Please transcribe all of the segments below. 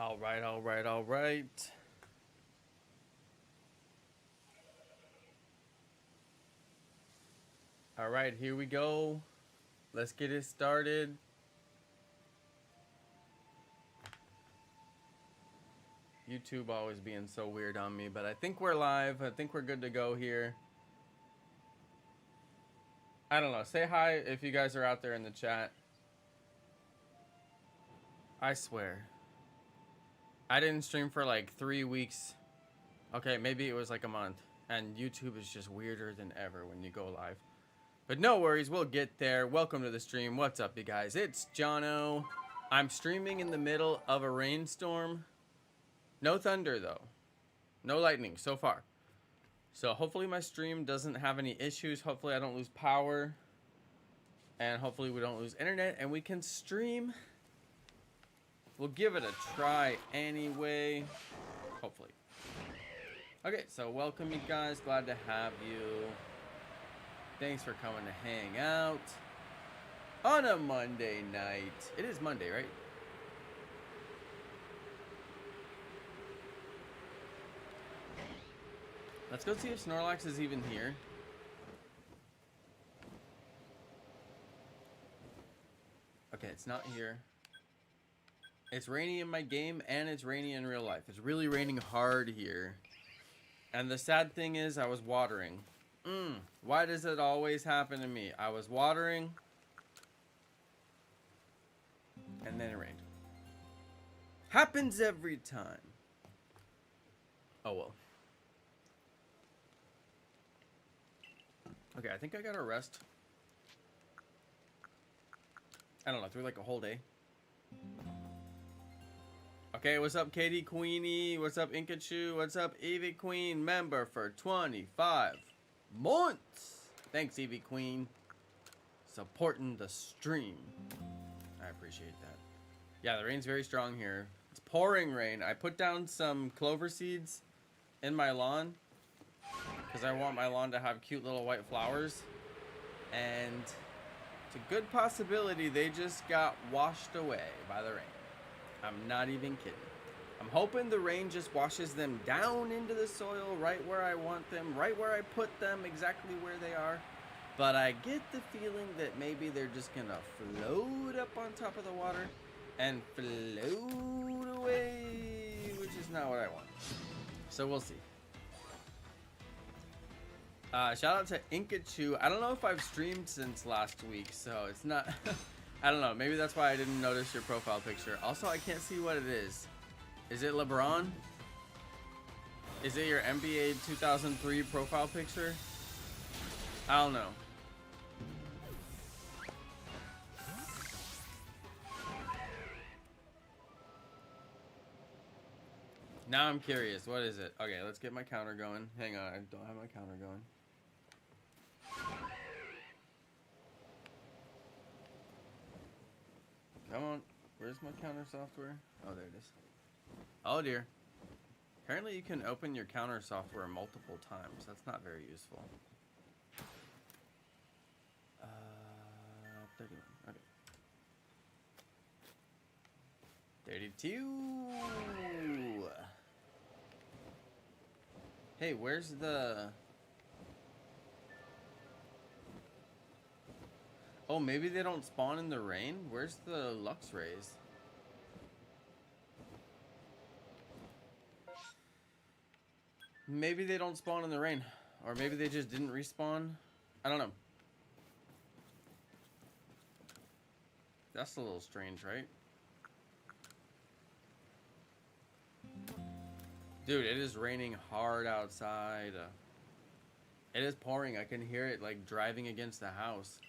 All right, all right, all right. All right, here we go. Let's get it started. YouTube always being so weird on me, but I think we're live. I think we're good to go here. I don't know. Say hi if you guys are out there in the chat. I swear. I didn't stream for like 3 weeks. Okay, maybe it was like a month. And YouTube is just weirder than ever when you go live. But no worries, we'll get there. Welcome to the stream. What's up, you guys? It's Jonno. I'm streaming in the middle of a rainstorm. No thunder, though. No lightning so far. So hopefully my stream doesn't have any issues. Hopefully I don't lose power. And hopefully we don't lose internet and we can stream. We'll give it a try anyway. Hopefully. Okay, so welcome you guys. Glad to have you. Thanks for coming to hang out on a Monday night. It is Monday, right? Let's go see if SNORLAX is even here. Okay, it's not here. It's rainy in my game and it's rainy in real life. It's really raining hard here. And the sad thing is I was watering. Why does it always happen to me? I was watering and then it rained. Happens every time. Oh well. Okay, I think I gotta rest. I don't know, through like a whole day. Okay, what's up, Katie Queenie? What's up, Inkachu? What's up, Evie Queen? Member for 25 months. Thanks, Evie Queen. Supporting the stream. I appreciate that. Yeah, the rain's very strong here. It's pouring rain. I put down some clover seeds in my lawn because I want my lawn to have cute little white flowers. And it's a good possibility they just got washed away by the rain. I'm not even kidding. I'm hoping the rain just washes them down into the soil right where I want them, right where I put them, exactly where they are. But I get the feeling that maybe they're just gonna float up on top of the water and float away, which is not what I want. So we'll see. Shout out to Inkachu. I don't know if I've streamed since last week, so it's not... I don't know. Maybe that's why I didn't notice your profile picture. Also, I can't see what it is. Is it LeBron? Is it your NBA 2003 profile picture? I don't know. Now I'm curious. What is it? Okay, let's get my counter going. Hang on. I don't have my counter going. Come on. Where's my counter software? Oh, there it is. Oh, dear. Apparently you can open your counter software multiple times. That's not very useful. 31. Okay. 32. Hey, where's the... Oh, maybe they don't spawn in the rain? Where's the Lux Rays? Maybe they don't spawn in the rain. Or maybe they just didn't respawn. I don't know. That's a little strange, right? Dude, it is raining hard outside. It is pouring. I can hear it like driving against the house.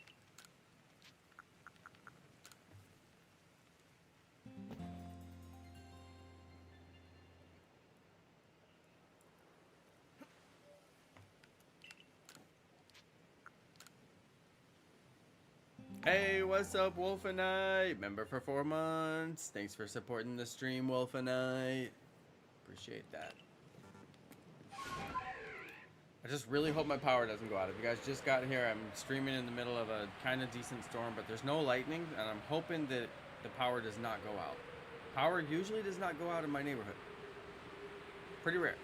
Hey, what's up, Wolfenite? Member for 4 months. Thanks for supporting the stream, Wolfenite. Appreciate that. I just really hope my power doesn't go out. If you guys just got here, I'm streaming in the middle of a kind of decent storm, but there's no lightning, and I'm hoping that the power does not go out. Power usually does not go out in my neighborhood. Pretty rare.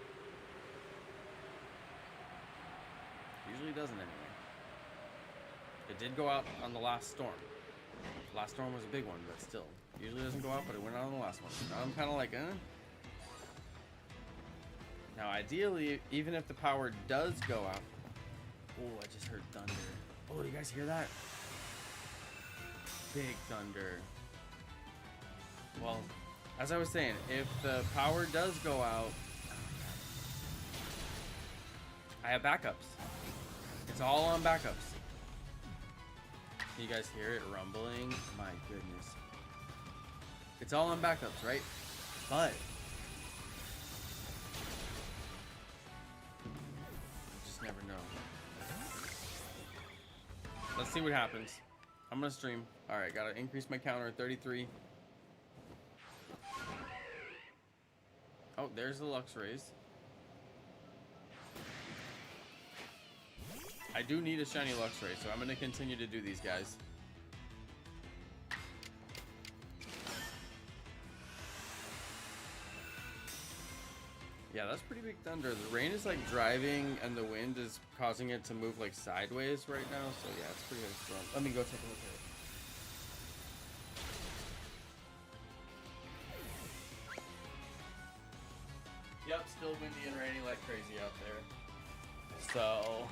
Usually doesn't anyway. It did go out on the last storm. Last storm was a big one, but still. Usually doesn't go out, but it went out on the last one. Now I'm kind of like, Now ideally, even if the power does go out... Oh, I just heard thunder. Oh, do you guys hear that? Big thunder. Well, as I was saying, if the power does go out, I have backups. It's all on backups. You guys hear it rumbling? My goodness. It's all on backups, right? But you just never know. Let's see what happens. I'm gonna stream. Alright, gotta increase my counter at 33. Oh, there's the Lux Rays. I do need a shiny Lux Ray, so I'm gonna continue to do these guys. Yeah, that's pretty big thunder. The rain is like driving and the wind is causing it to move like sideways right now. So yeah, it's pretty strong. Let me go take a look at it. Yep, still windy and rainy like crazy out there. So,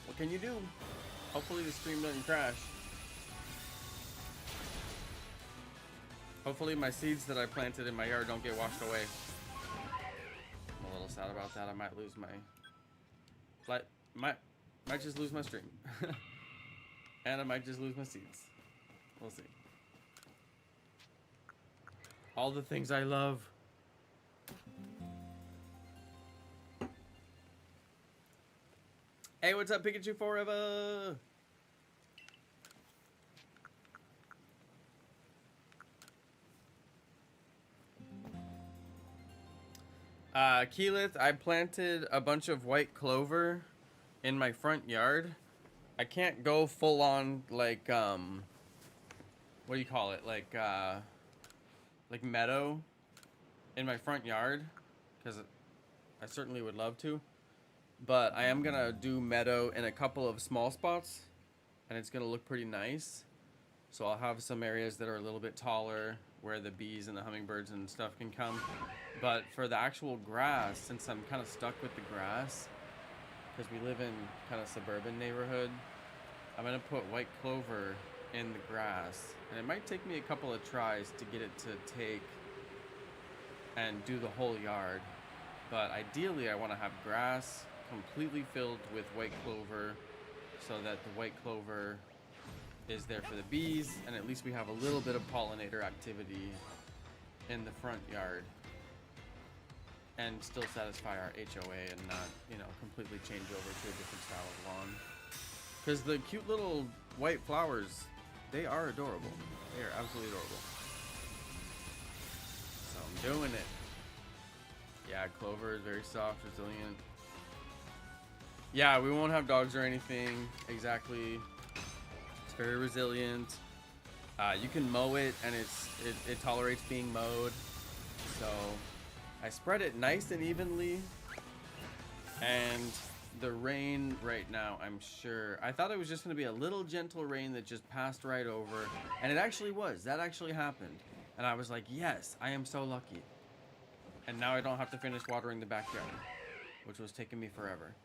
what can you do? Hopefully the stream doesn't crash. Hopefully my seeds that I planted in my yard don't get washed away. I'm a little sad about that. I might lose my... Might just lose my stream. And I might just lose my seeds. We'll see. All the things I love. Hey, what's up, Pikachu Forever? Keyleth, I planted a bunch of white clover in my front yard. I can't go full on like what do you call it? Like meadow in my front yard, because I certainly would love to. But I am gonna do meadow in a couple of small spots, and it's gonna look pretty nice. So I'll have some areas that are a little bit taller where the bees and the hummingbirds and stuff can come. But for the actual grass, since I'm kind of stuck with the grass, because we live in kind of suburban neighborhood, I'm gonna put white clover in the grass. And it might take me a couple of tries to get it to take and do the whole yard. But ideally I wanna have grass completely filled with white clover so that the white clover is there for the bees, and at least we have a little bit of pollinator activity in the front yard and still satisfy our HOA and not, you know, completely change over to a different style of lawn. Because the cute little white flowers, they are adorable. They are absolutely adorable. So I'm doing it. Yeah, clover is very soft, resilient. Yeah, we won't have dogs or anything. Exactly. It's very resilient. You can mow it, and it tolerates being mowed. So I spread it nice and evenly. And the rain right now, I'm sure. I thought it was just going to be a little gentle rain that just passed right over. And it actually was. That actually happened. And I was like, yes, I am so lucky. And now I don't have to finish watering the backyard, which was taking me forever.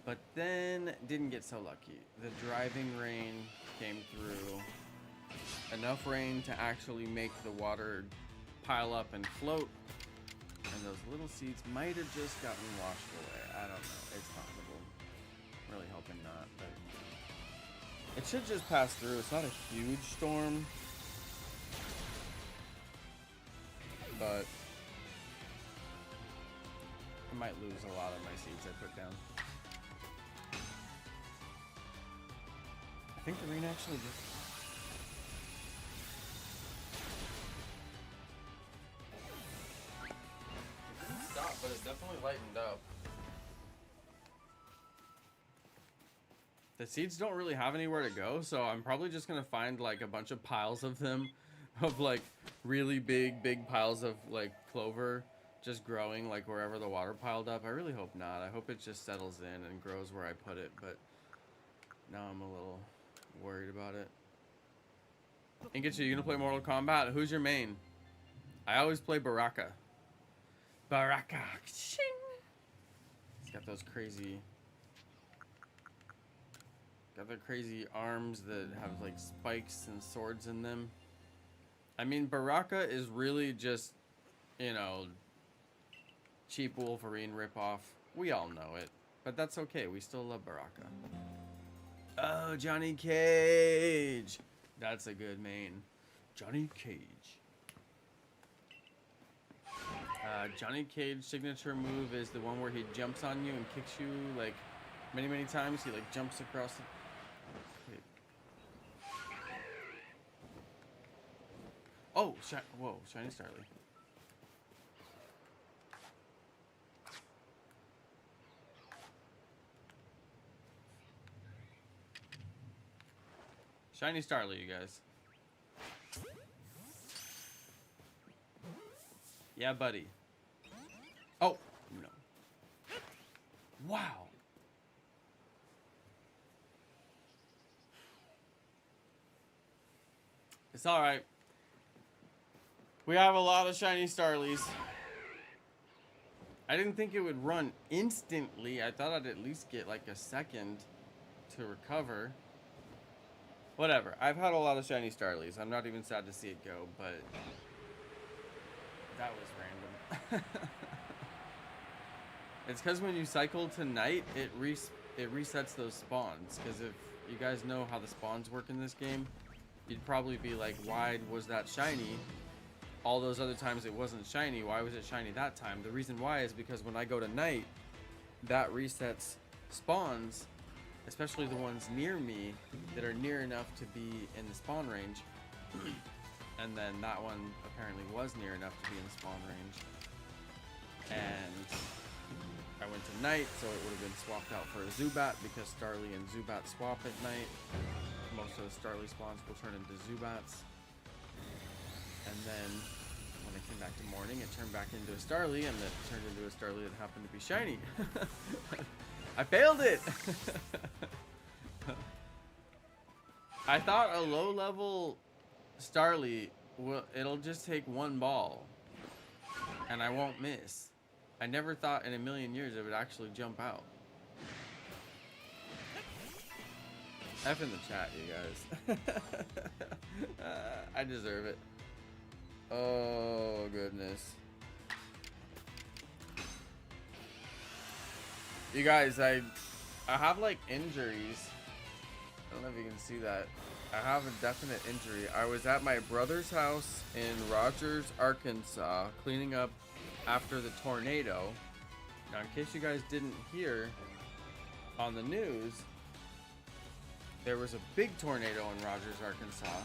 But then didn't get so lucky. The driving rain came through. Enough rain to actually make the water pile up and float. And those little seeds might have just gotten washed away. I don't know. It's possible. Really hoping not. But it should just pass through. It's not a huge storm. But I might lose a lot of my seeds I put down. I think the rain actually just... It didn't stop, but it definitely lightened up. The seeds don't really have anywhere to go, so I'm probably just gonna find like a bunch of piles of them of like really big piles of like clover just growing like wherever the water piled up. I really hope not. I hope it just settles in and grows where I put it, but now I'm a little worried about it. Ingetsu, you gonna play Mortal Kombat? Who's your main? I always play Baraka. Baraka. Shing. He's got those crazy arms that have like spikes and swords in them. I mean, Baraka is really just, you know, cheap Wolverine ripoff. We all know it, but that's okay. We still love Baraka. Oh, Johnny Cage. That's a good main. Johnny Cage. Johnny Cage's signature move is the one where he jumps on you and kicks you like many times. He like jumps across the... Wait. Oh, whoa, Shiny Starly. Shiny Starly, you guys. Yeah, buddy. Oh, no. Wow. It's alright. We have a lot of Shiny Starlies. I didn't think it would run instantly. I thought I'd at least get like a second to recover. Whatever. I've had a lot of Shiny Starlies. I'm not even sad to see it go, but that was random. It's because when you cycle to night, it resets those spawns. Because if you guys know how the spawns work in this game, you'd probably be like, why was that shiny? All those other times it wasn't shiny. Why was it shiny that time? The reason why is because when I go to night, that resets spawns, especially the ones near me that are near enough to be in the spawn range. And then that one apparently was near enough to be in the spawn range. And I went to night, so it would have been swapped out for a Zubat because Starly and Zubat swap at night. Most of the Starly spawns will turn into Zubats. And then when I came back to morning, it turned back into a Starly, and it turned into a Starly that happened to be shiny. I failed it! I thought a low-level Starly, it'll just take one ball, and I won't miss. I never thought in a million years it would actually jump out. F in the chat, you guys. I deserve it. Oh, goodness. You guys, I have like injuries. I don't know if you can see that. I have a definite injury. I was at my brother's house in Rogers, Arkansas, cleaning up after the tornado. Now, in case you guys didn't hear on the news, there was a big tornado in Rogers, Arkansas,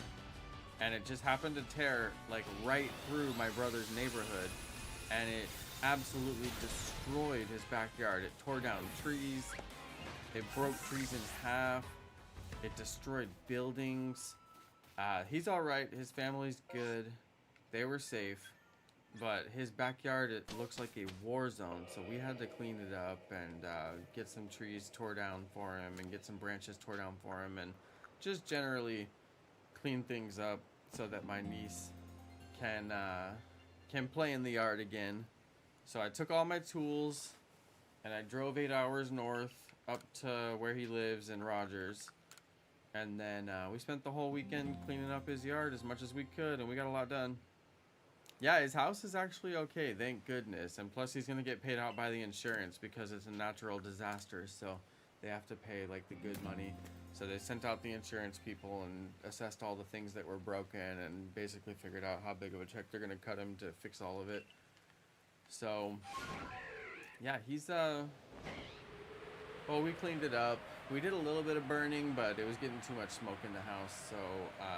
and it just happened to tear like right through my brother's neighborhood, and it absolutely destroyed his backyard. It tore down trees, it broke trees in half, it destroyed buildings. He's all right, his family's good, they were safe, but his backyard, it looks like a war zone, so we had to clean it up and get some trees tore down for him and get some branches tore down for him and just generally clean things up so that my niece can play in the yard again. So I took all my tools and I drove 8 hours north up to where he lives in Rogers, and then we spent the whole weekend cleaning up his yard as much as we could, and we got a lot done. Yeah, his house is actually okay, thank goodness. And plus he's gonna get paid out by the insurance because it's a natural disaster, so they have to pay like the good money. So they sent out the insurance people and assessed all the things that were broken and basically figured out how big of a check they're gonna cut him to fix all of it. So yeah, he's well, we cleaned it up. We did a little bit of burning, but it was getting too much smoke in the house, so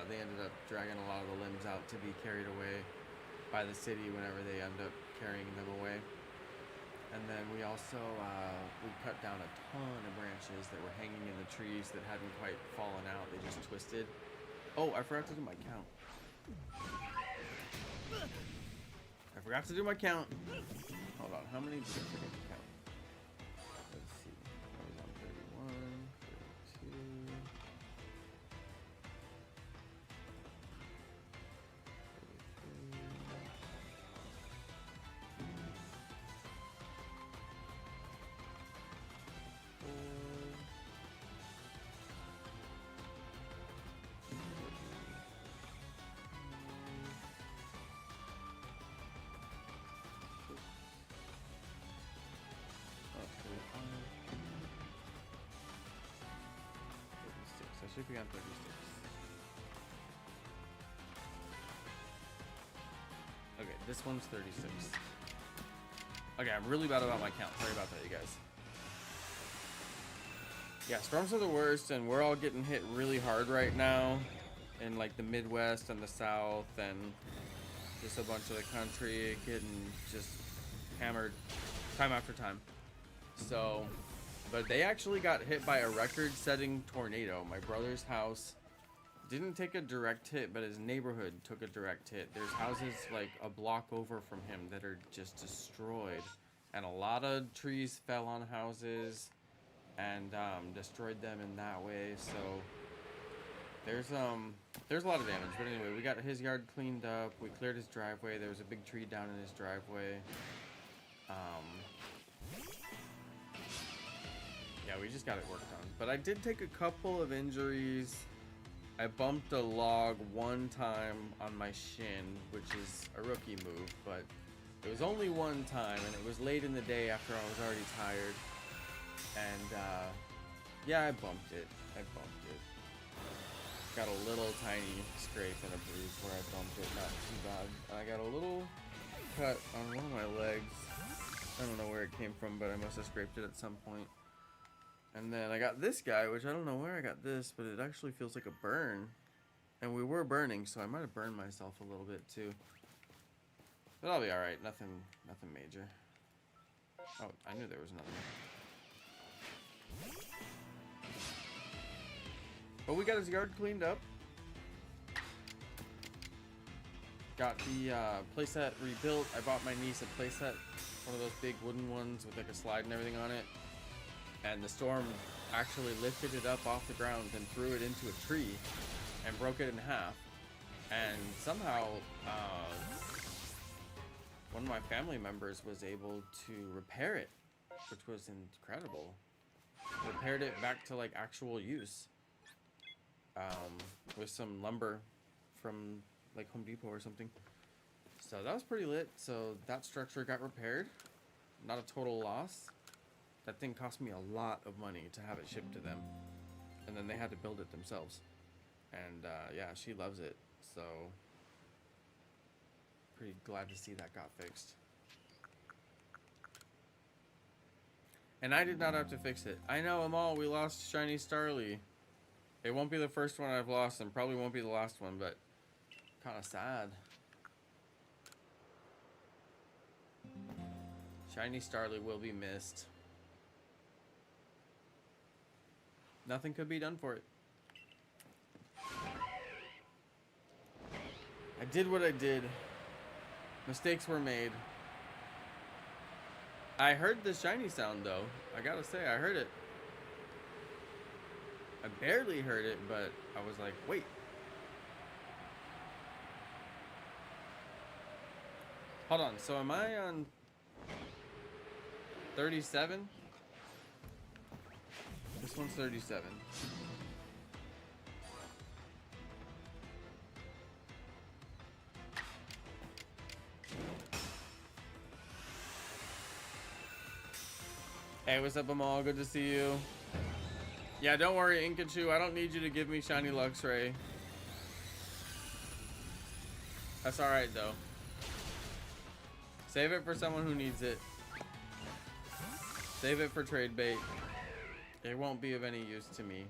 they ended up dragging a lot of the limbs out to be carried away by the city whenever they end up carrying them away. And then we also we cut down a ton of branches that were hanging in the trees that hadn't quite fallen out. They just twisted. Oh, I forgot to do my count. I forgot to do my count. Hold on, how many did I forget to count? Let's see. I was on 31, 32. 36. I should be on 36. Okay, this one's 36. Okay, I'm really bad about my count. Sorry about that, you guys. Yeah, storms are the worst, and we're all getting hit really hard right now in like the Midwest and the South and just a bunch of the country getting just hammered time after time. So, but they actually got hit by a record-setting tornado. My brother's house didn't take a direct hit, but his neighborhood took a direct hit. There's houses like a block over from him that are just destroyed, and a lot of trees fell on houses and destroyed them in that way. So there's a lot of damage. But anyway, we got his yard cleaned up. We cleared his driveway. There was a big tree down in his driveway. Yeah, we just got it worked on. But I did take a couple of injuries. I bumped a log one time on my shin, which is a rookie move, but it was only one time, and it was late in the day after I was already tired. And yeah, I bumped it. Got a little tiny scrape and a bruise where I bumped it, not too bad. I got a little cut on one of my legs. I don't know where it came from, but I must have scraped it at some point. And then I got this guy, which I don't know where I got this, but it actually feels like a burn. And we were burning, so I might have burned myself a little bit too. But I'll be alright, nothing major. Oh, I knew there was another one. But we got his yard cleaned up. Got the playset rebuilt. I bought my niece a playset, one of those big wooden ones with like a slide and everything on it. And the storm actually lifted it up off the ground and threw it into a tree and broke it in half. And somehow, one of my family members was able to repair it, which was incredible. Repaired it back to like actual use. With some lumber from like Home Depot or something. So that was pretty lit. So that structure got repaired. Not a total loss. That thing cost me a lot of money to have it shipped to them. And then they had to build it themselves. And yeah, she loves it. So pretty glad to see that got fixed. And I did not have to fix it. I know, Amal, we lost Shiny Starly. It won't be the first one I've lost, and probably won't be the last one, but kind of sad. Shiny Starly will be missed. Nothing could be done for it. I did what I did. Mistakes were made. I heard the shiny sound, though. I gotta say, I heard it. I barely heard it, but I was like, wait. Hold on, so am I on 37? This one's 37. Hey, what's up, Amal? Good to see you. Yeah, don't worry, Inkachu. I don't need you to give me Shiny Luxray. That's alright, though. Save it for someone who needs it. Save it for trade bait. It won't be of any use to me.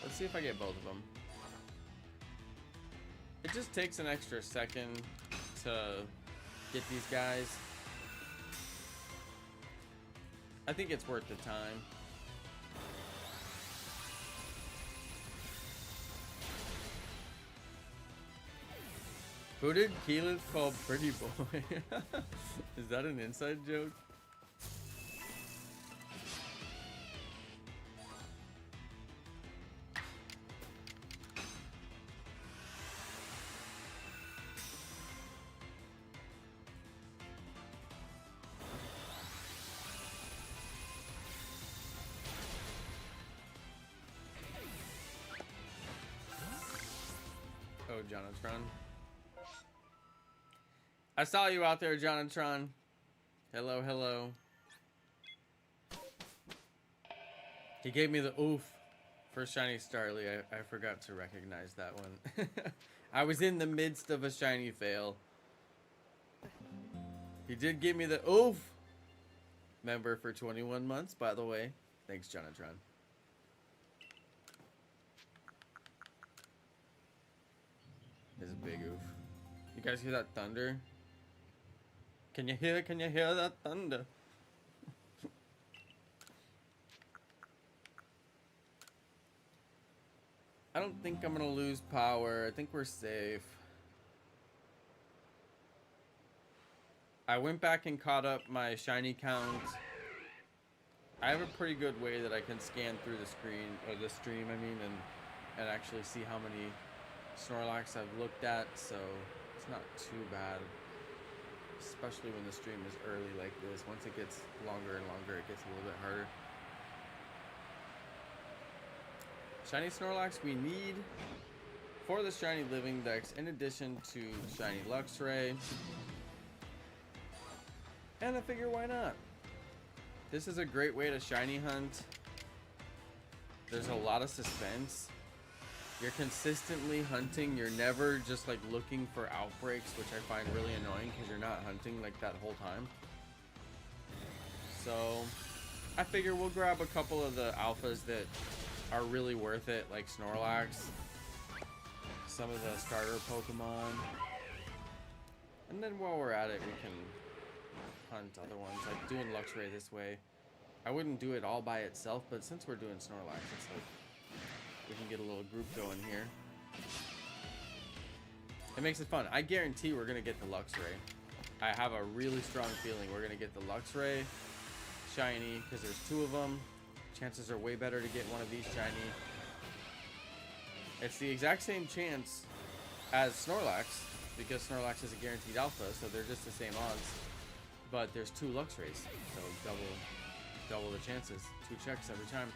Let's see if I get both of them. It just takes an extra second to get these guys. I think it's worth the time. Who did Keyleth call pretty boy? Is that an inside joke? Oh, Jonathan. I saw you out there, Jonathan. Hello, hello. He gave me the oof for Shiny Starly. I forgot to recognize that one. I was in the midst of a shiny fail. He did give me the oof. Member for 21 months, by the way. Thanks, Jonathan. It's a big oof. You guys hear that thunder? Can you hear that thunder? I don't think I'm gonna lose power. I think we're safe. I went back and caught up my shiny count. I have a pretty good way that I can scan through the screen, or the stream, I mean, and actually see how many Snorlax I've looked at, so it's not too bad. Especially when the stream is early like this. Once it gets longer and longer, it gets a little bit harder. Shiny Snorlax we need for the Shiny Living Dex, in addition to Shiny Luxray. And I figure, why not? This is a great way to shiny hunt. There's a lot of suspense. You're consistently hunting. You're never just like looking for outbreaks, which I find really annoying because you're not hunting like that whole time. So I figure we'll grab a couple of the alphas that are really worth it, like Snorlax, some of the starter Pokemon, and then while we're at it, we can hunt other ones, like doing Luxray this way. I wouldn't do it all by itself, but since we're doing Snorlax, it's like we can get a little group going here. It makes it fun. I guarantee we're gonna get the Luxray. I have a really strong feeling we're gonna get the Luxray shiny because there's two of them. Chances are way better to get one of these shiny. It's the exact same chance as Snorlax because Snorlax is a guaranteed alpha, so they're just the same odds. But there's two Luxrays, so double the chances. 2 checks every time.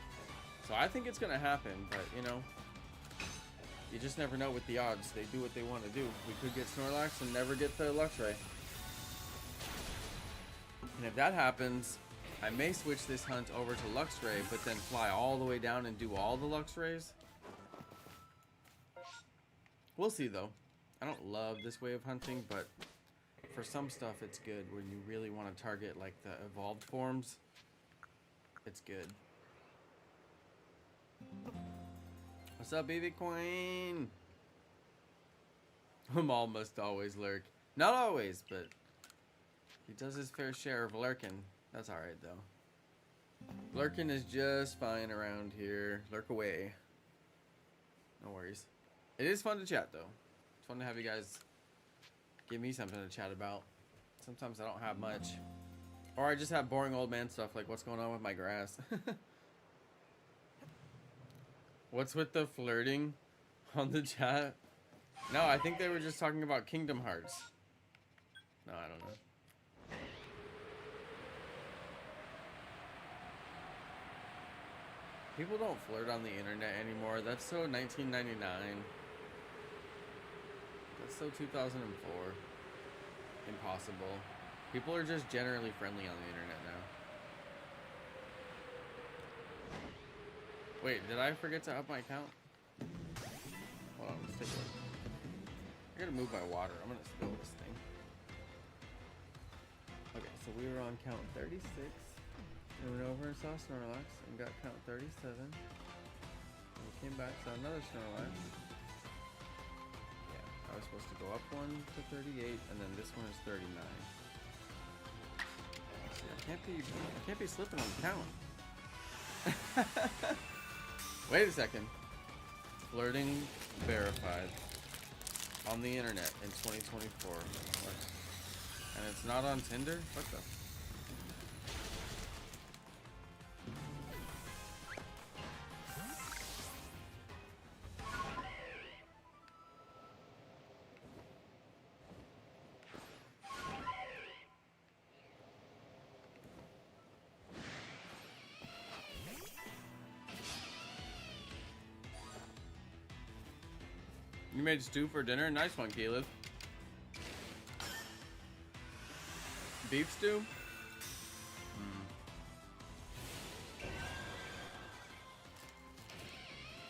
So I think it's gonna happen, but you know, you just never know with the odds. They do what they want to do. We could get Snorlax and never get the Luxray. And if that happens, I may switch this hunt over to Luxray, but then fly all the way down and do all the Luxrays. We'll see though. I don't love this way of hunting, but for some stuff it's good. When you really want to target like the evolved forms, it's good. What's up, Baby Queen? Maul must always lurk. Not always, but he does his fair share of lurking. That's alright, though. Lurking is just fine around here. Lurk away. No worries. It is fun to chat, though. It's fun to have you guys give me something to chat about. Sometimes I don't have much. Or I just have boring old man stuff, like what's going on with my grass. What's with the flirting on the chat? No, I think they were just talking about Kingdom Hearts. No, I don't know. People don't flirt on the internet anymore. That's so 1999. That's so 2004. Impossible. People are just generally friendly on the internet now. Wait, did I forget to up my count? Hold on, let's take a look. I gotta move my water. I'm gonna spill this thing. Okay, so we were on count 36. We went over and saw Snorlax and got count 37. And we came back, saw another Snorlax. Yeah, I was supposed to go up 1 to 38, and then this one is 39. I can't be slipping on count. Wait a second. Flirting verified on the internet in 2024. What? And it's not on Tinder? What the? You made stew for dinner? Nice one, Caleb. Beef stew?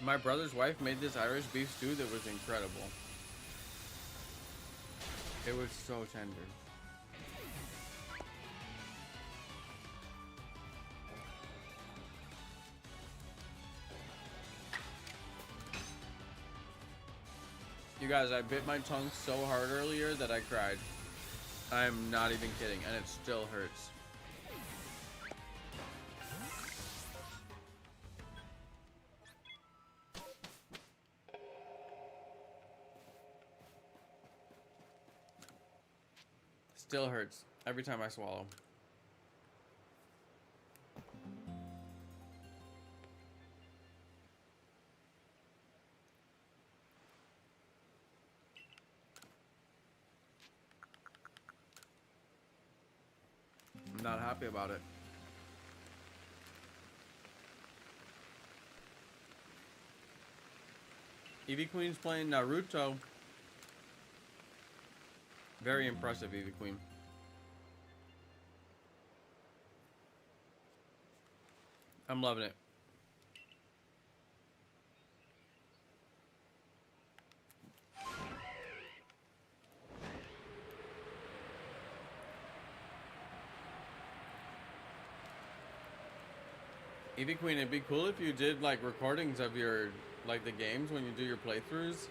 My brother's wife made this Irish beef stew that was incredible. It was so tender. You guys, I bit my tongue so hard earlier that I cried. I'm not even kidding, and it still hurts. Still hurts every time I swallow. I'm not happy about it. Eevee Queen's playing Naruto. Very impressive, Eevee Queen. I'm loving it. Eevee Queen, it'd be cool if you did like recordings of your, like the games when you do your playthroughs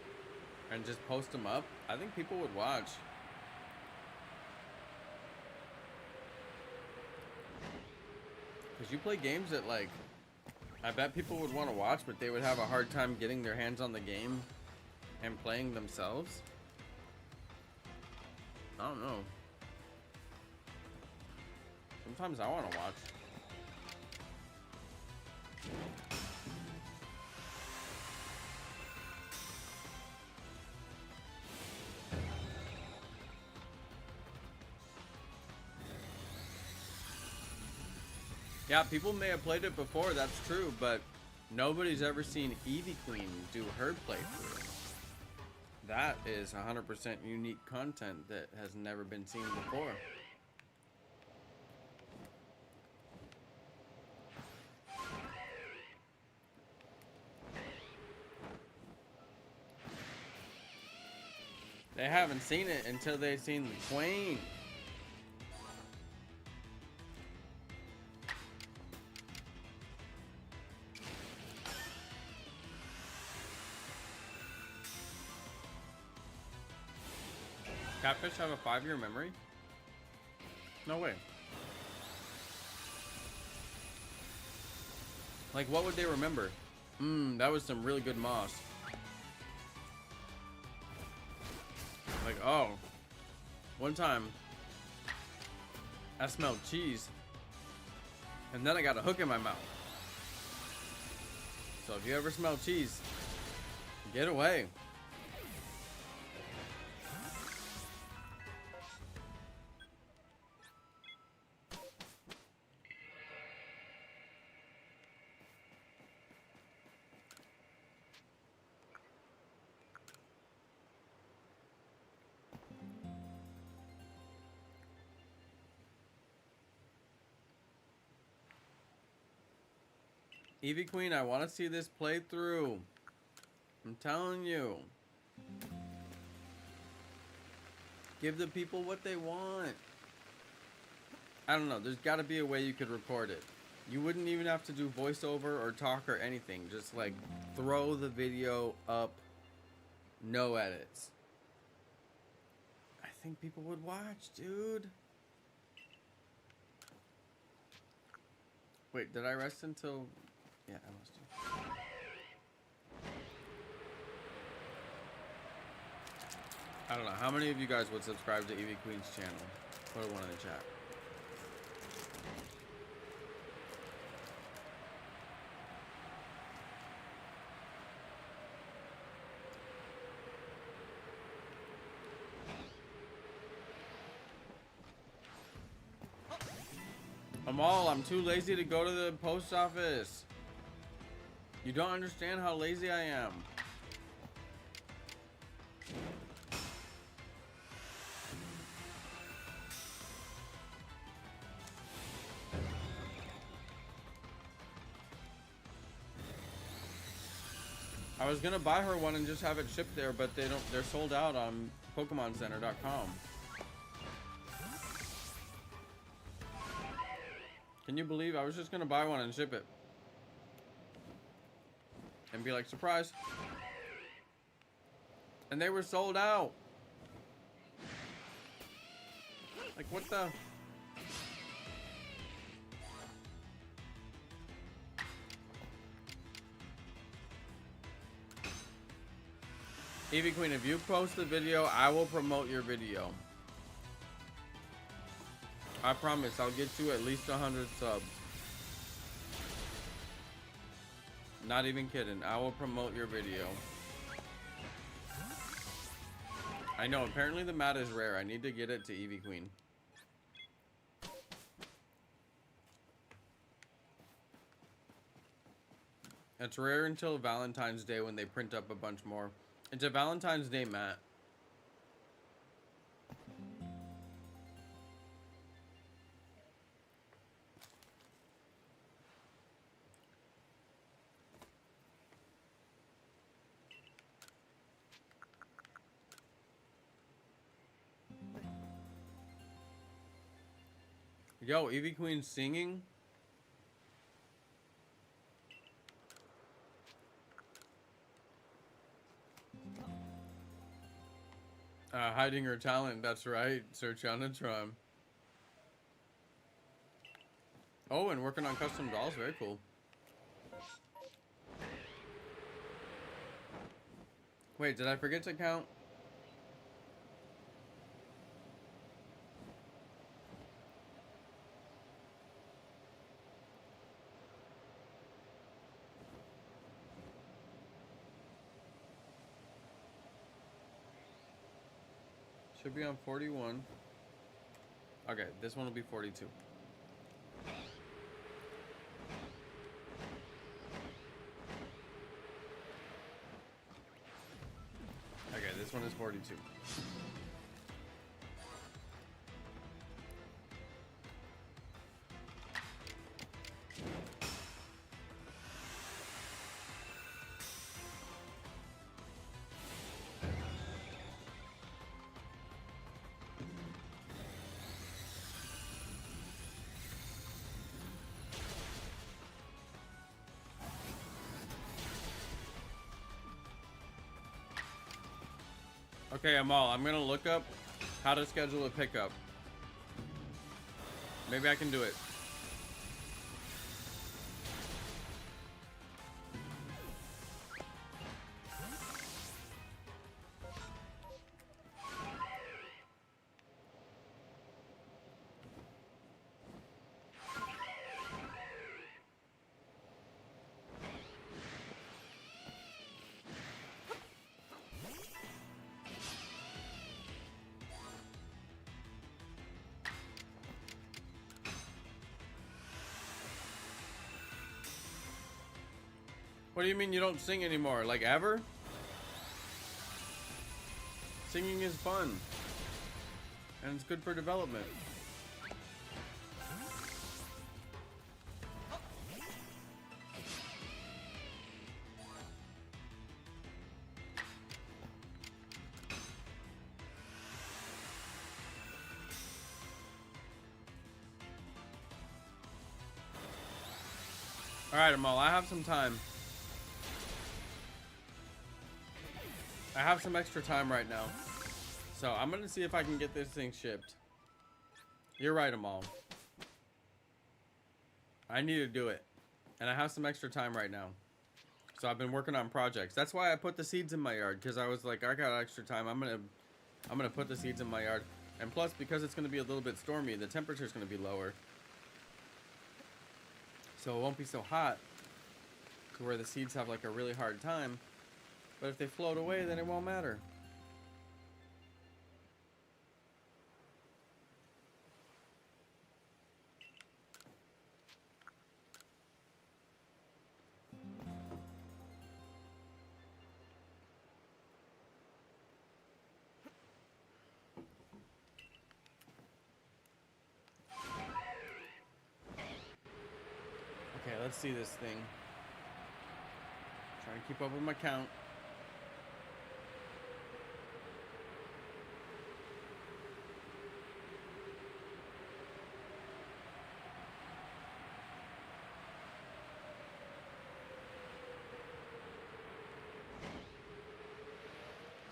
and just post them up. I think people would watch. Because you play games that like, I bet people would want to watch, but they would have a hard time getting their hands on the game and playing themselves. I don't know. Sometimes I want to watch. Yeah, people may have played it before, that's true, but nobody's ever seen Eevee Queen do her playthrough. That is 100% unique content that has never been seen before. They haven't seen it until they've seen the Queen. Catfish have a 5-year memory? No way. Like, what would they remember? That was some really good moss. Like, oh, one time I smelled cheese and then I got a hook in my mouth. So if you ever smell cheese, get away. Eevee Queen, I want to see this playthrough. I'm telling you. Give the people what they want. I don't know. There's got to be a way you could record it. You wouldn't even have to do voiceover or talk or anything. Just like throw the video up. No edits. I think people would watch, dude. Wait, did I rest until... Yeah, I must have. I don't know. How many of you guys would subscribe to Evie Queen's channel? Put one in the chat. I'm too lazy to go to the post office. You don't understand how lazy I am. I was gonna buy her one and just have it shipped there, but they're sold out on PokemonCenter.com. Can you believe I was just gonna buy one and ship it? And be like, surprise. And they were sold out. Like, what the? Evie Queen, if you post the video, I will promote your video. I promise, I'll get you at least 100 subs. Not even kidding. I will promote your video. I know, apparently the mat is rare. I need to get it to Evie Queen. It's rare until Valentine's Day when they print up a bunch more. It's a Valentine's Day mat. Yo, Evie Queen singing? Hiding her talent, that's right. Search on a Tron. Oh, and working on custom dolls, very cool. Wait, did I forget to count? Should be on 41. Okay, this one will be 42. Okay, this one is 42. Okay, Amal, I'm gonna look up how to schedule a pickup. Maybe I can do it. What do you mean you don't sing anymore? Like ever? Singing is fun. And it's good for development. Alright, Amal, I have some time. I have some extra time right now. So I'm gonna see if I can get this thing shipped. You're right, Amal. I need to do it. And I have some extra time right now. So I've been working on projects. That's why I put the seeds in my yard, because I was like, I got extra time. I'm gonna put the seeds in my yard. And plus, because it's gonna be a little bit stormy, the temperature's gonna be lower. So it won't be so hot to where the seeds have like a really hard time. But if they float away, then it won't matter. Okay, let's see this thing. Trying to keep up with my count.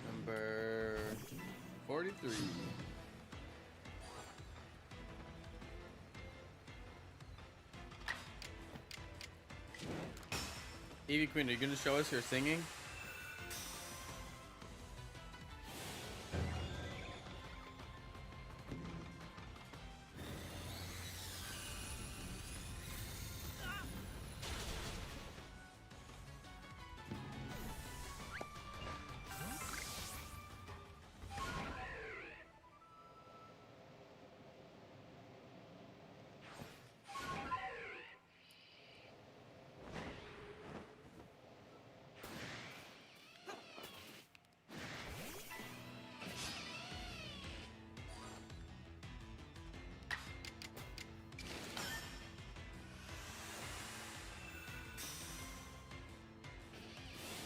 Number 43. Evie Queen, are you going to show us your singing?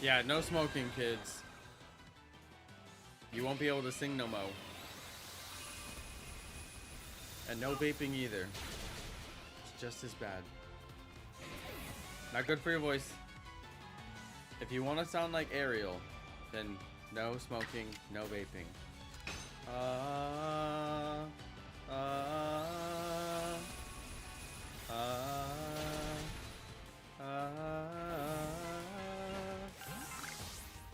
Yeah, no smoking, kids. You won't be able to sing no mo. And no vaping either. It's just as bad. Not good for your voice. If you want to sound like Ariel, then no smoking, no vaping.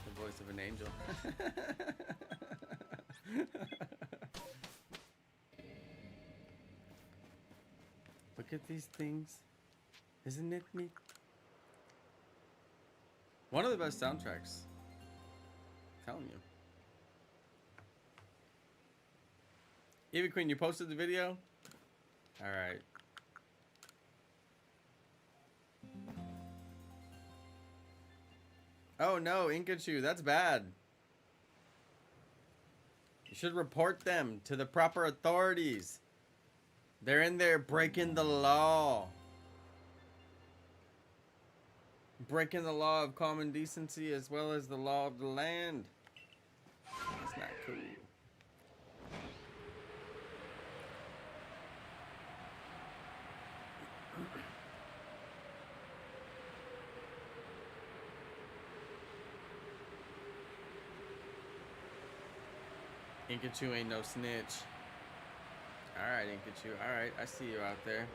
The voice of an angel. Look at these things. Isn't it neat? One of the best soundtracks. I'm telling you. Evie Queen, you posted the video? Alright. Oh no, Inkachu, that's bad. You should report them to the proper authorities. They're in there breaking the law. Breaking the law of common decency as well as the law of the land. That's not cool. Inkachu ain't no snitch. Alright, Inkachu. Alright, I see you out there.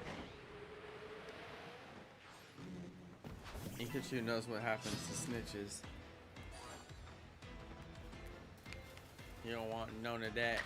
Inkachu knows what happens to snitches. You don't want none of that.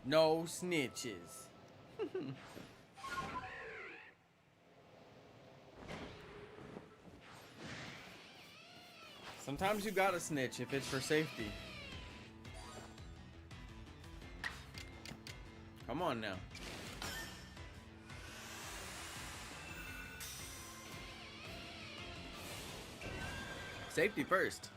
No snitches. Sometimes you gotta snitch if it's for safety. Come on now. Safety first.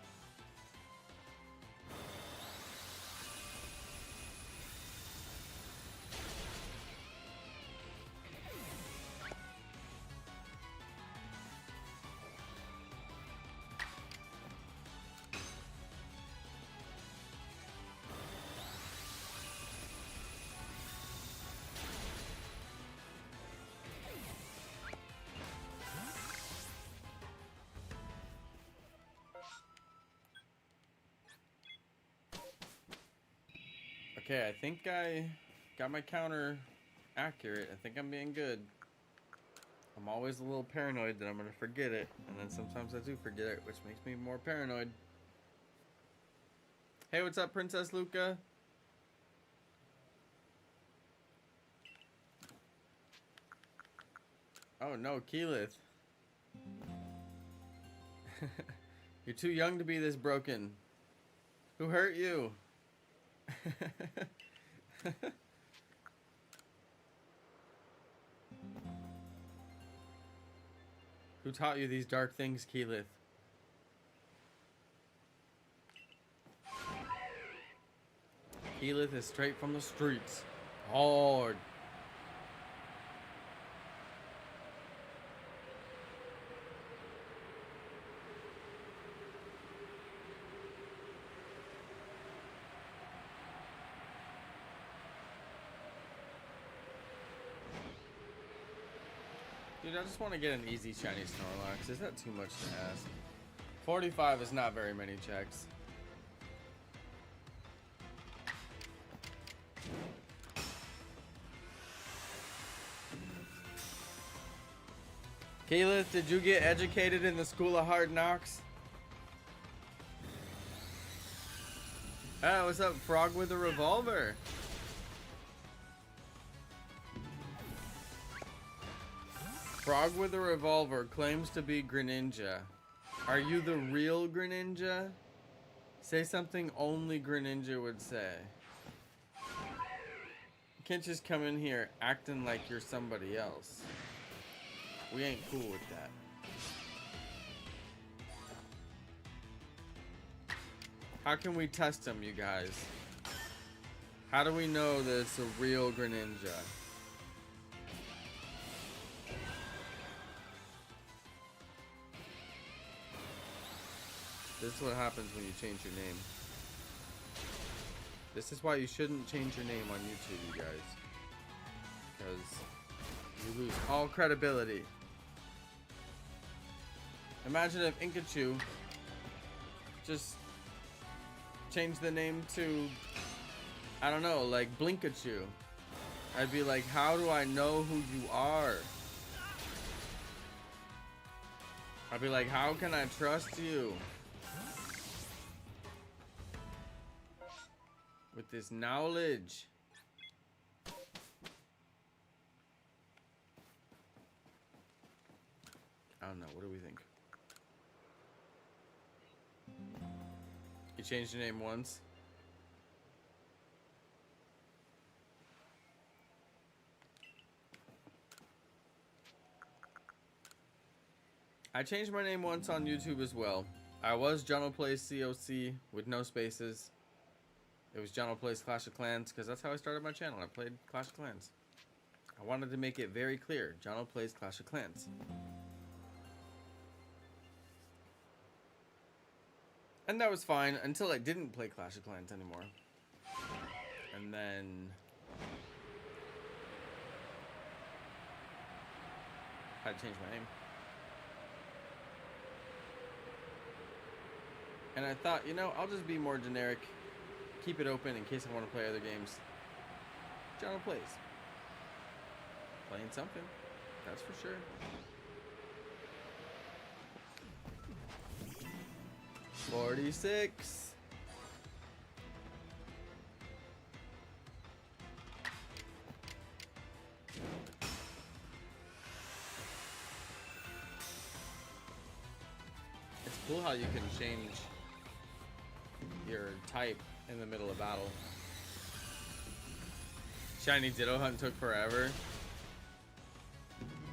Okay, I think I got my counter accurate. I think I'm being good. I'm always a little paranoid that I'm gonna forget it, and then sometimes I do forget it, which makes me more paranoid. Hey, what's up, Princess Luca? Oh no, Keyleth. You're too young to be this broken. Who hurt you? Who taught you these dark things, Keyleth? Keyleth is straight from the streets. Hard. Dude, I just want to get an easy shiny Snorlax. Is that too much to ask? 45 is not very many checks. Keyleth, did you get educated in the School of Hard Knocks? Ah, what's up, Frog with a Revolver? Frog with a Revolver claims to be Greninja. Are you the real Greninja? Say something only Greninja would say. You can't just come in here acting like you're somebody else. We ain't cool with that. How can we test them, you guys? How do we know that it's a real Greninja? This is what happens when you change your name. This is why you shouldn't change your name on YouTube, you guys. Because you lose all credibility. Imagine if Inkachu just changed the name to, I don't know, like Blinkachu. I'd be like, how do I know who you are? I'd be like, how can I trust you? With this knowledge. I don't know, what do we think? You changed your name once. I changed my name once on YouTube as well. I was Jonno Plays COC with no spaces. It was Jonno Plays Clash of Clans because that's how I started my channel. I played Clash of Clans. I wanted to make it very clear. Jonno Plays Clash of Clans. And that was fine until I didn't play Clash of Clans anymore. And then I had to change my name. And I thought, you know, I'll just be more generic. Keep it open in case I want to play other games. Jonno Plays. Playing something. That's for sure. 46. It's cool how you can change your type in the middle of battle. Shiny Ditto Hunt took forever.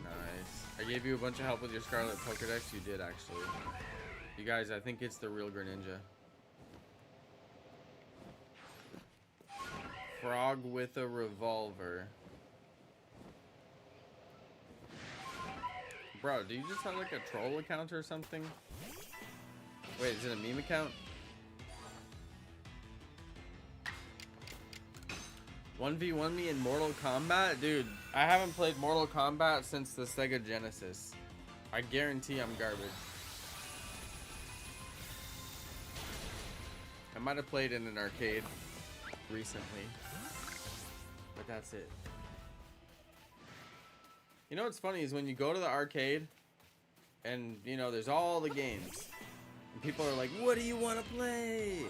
Nice. I gave you a bunch of help with your Scarlet Pokedex. You did, actually. You guys, I think it's the real Greninja. Frog with a Revolver. Bro, do you just have like a troll account or something? Wait, is it a meme account? 1v1 me in Mortal Kombat? Dude, I haven't played Mortal Kombat since the Sega Genesis. I guarantee I'm garbage. I might have played in an arcade. recently. But that's it. You know what's funny is when you go to the arcade and, you know, there's all the games. And people are like, what do you want to play?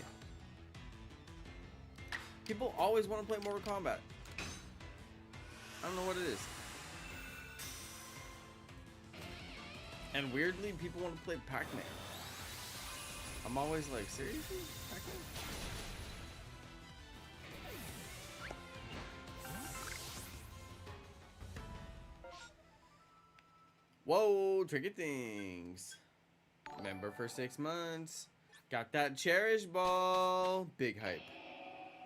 People always want to play Mortal Kombat. I don't know what it is. And weirdly, people want to play Pac-Man. I'm always like, seriously? Pac-Man? Whoa, tricky things. Member for 6 months. Got that cherish ball. Big hype.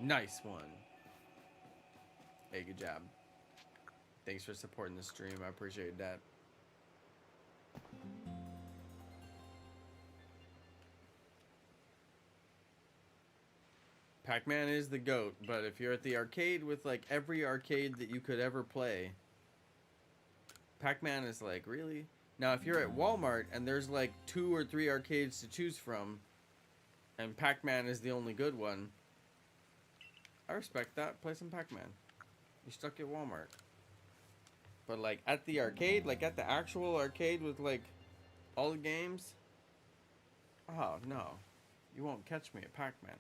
Nice one. Hey, good job. Thanks for supporting the stream. I appreciate that. Pac-Man is the GOAT, but if you're at the arcade with like every arcade that you could ever play, Pac-Man is like, really? Now, if you're at Walmart and there's like 2 or 3 arcades to choose from, and Pac-Man is the only good one, I respect that. Play some Pac-Man. You're stuck at Walmart. But like at the arcade, like at the actual arcade with like all the games, oh no, you won't catch me at Pac-Man.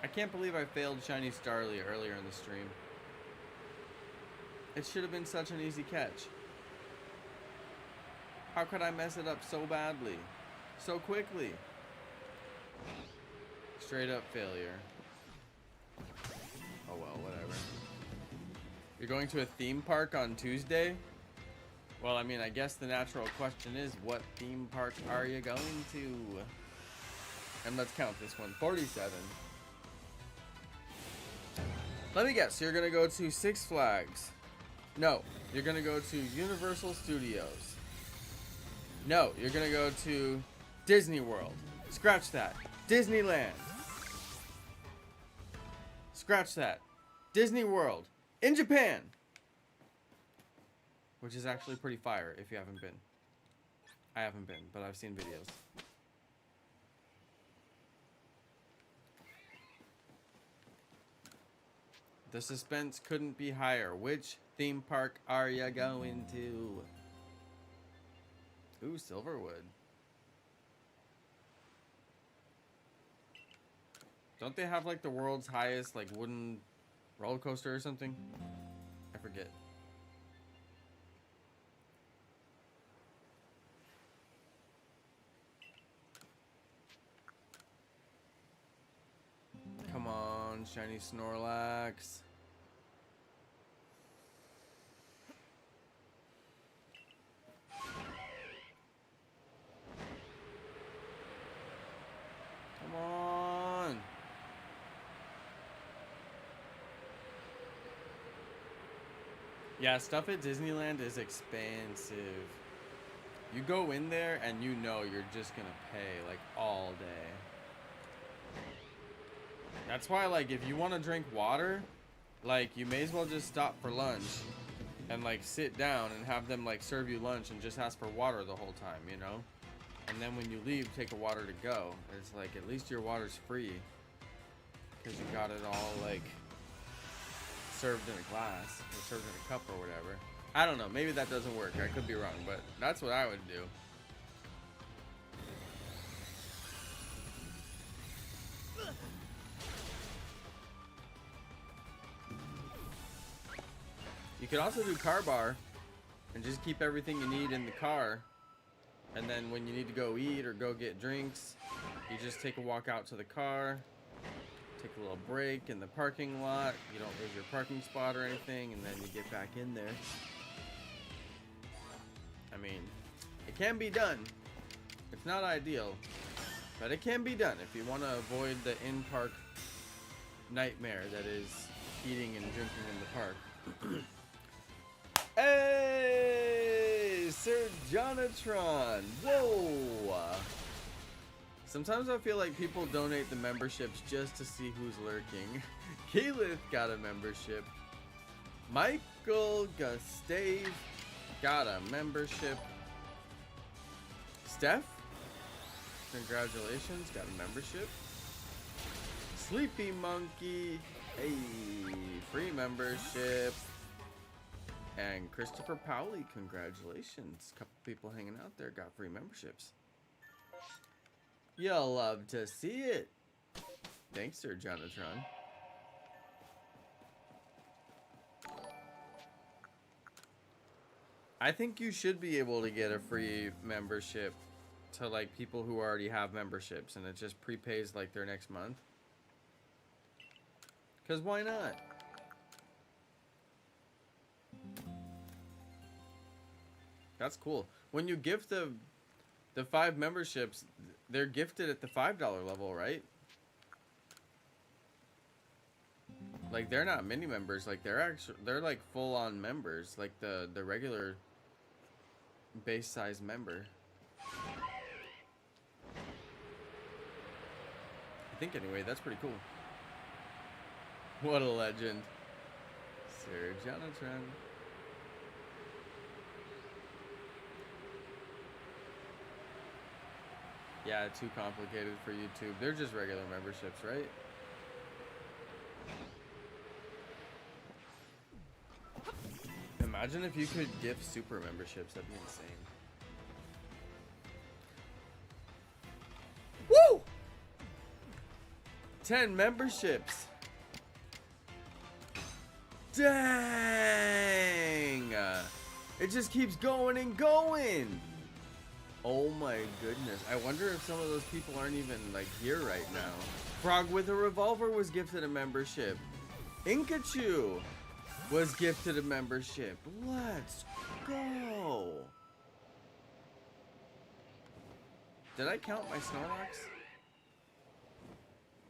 I can't believe I failed Shiny Starly earlier in the stream. It should have been such an easy catch. How could I mess it up so badly? So quickly? Straight up failure. Oh well, whatever. You're going to a theme park on Tuesday? Well, I mean, I guess the natural question is, what theme park are you going to? And let's count this one. 47. Let me guess, you're gonna go to Six Flags. No, you're gonna go to Universal Studios. No, you're gonna go to Disney World. Scratch that. Disneyland. Scratch that. Disney World. In Japan. Which is actually pretty fire if you haven't been. I haven't been, but I've seen videos. The suspense couldn't be higher. Which theme park are you going to? Ooh, Silverwood. Don't they have like the world's highest like wooden roller coaster or something? I forget. Come on, shiny Snorlax. Come on. Yeah, stuff at Disneyland is expensive. You go in there and you know you're just gonna pay like all day. That's why, like, if you want to drink water, like, you may as well just stop for lunch and, like, sit down and have them, like, serve you lunch and just ask for water the whole time, you know? And then when you leave, take a water to go. It's like, at least your water's free because you got it all, like, served in a glass or served in a cup or whatever. I don't know. Maybe that doesn't work. I could be wrong, but that's what I would do. You could also do car bar and just keep everything you need in the car, and then when you need to go eat or go get drinks, you just take a walk out to the car, take a little break in the parking lot, you don't lose your parking spot or anything, and then you get back in there. I mean, it can be done. It's not ideal, but it can be done if you want to avoid the in-park nightmare that is eating and drinking in the park. Hey, Sir Jonatron. Whoa. Sometimes I feel like people donate the memberships just to see who's lurking. Keyleth got a membership. Michael Gustave got a membership. Steph, congratulations, got a membership. Sleepy Monkey, hey, free membership. And Christopher Powley, congratulations. Couple people hanging out there got free memberships. You'll love to see it. Thanks, Sir Jonathan. I think you should be able to get a free membership to like people who already have memberships, and it just prepays like their next month. Cause why not? That's cool. When you gift the 5 memberships, they're gifted at the $5 level, right? Like they're not mini members, like they're like full on members, like the regular base size member. I think anyway, that's pretty cool. What a legend. Sir Jonathan. Yeah, too complicated for YouTube. They're just regular memberships, right? Imagine if you could gift super memberships. That'd be insane. Woo! 10 memberships. Dang! It just keeps going and going. Oh my goodness. I wonder if some of those people aren't even like here right now. Frog with a Revolver was gifted a membership. Inkachu was gifted a membership. Let's go. Did I count my Snorlax?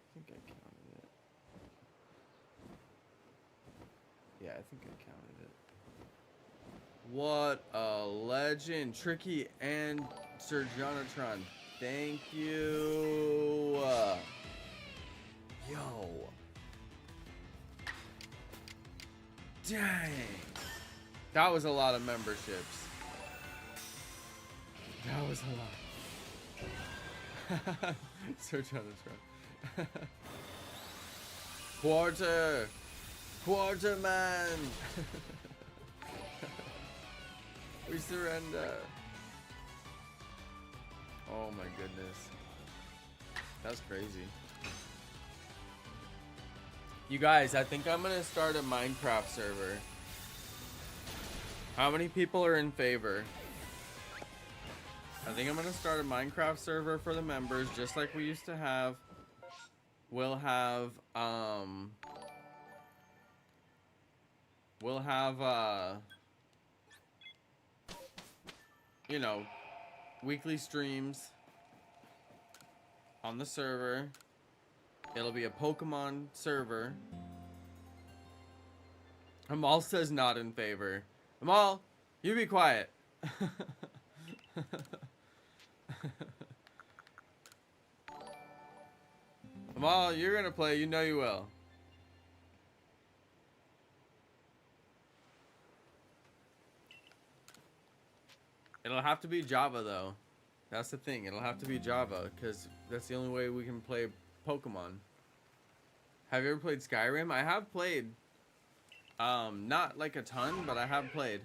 I think I counted it. Yeah, I think I counted it. What a legend. Tricky and Sir Jonathan. Thank you. Yo. Dang. That was a lot of memberships. That was a lot. Sir Jonathan. Quarter man. We surrender. Oh my goodness. That's crazy. You guys, I think I'm gonna start a Minecraft server. How many people are in favor? I think I'm gonna start a Minecraft server for the members, just like we used to have. We'll have you know, weekly streams on the server. It'll be a Pokemon server. Amal says not in favor. Amal, you be quiet. Amal, you're gonna play, you know you will. It'll have to be Java though. That's the thing, it'll have to be Java, because that's the only way we can play Pokemon. Have you ever played Skyrim? I have played. Not like a ton, but I have played.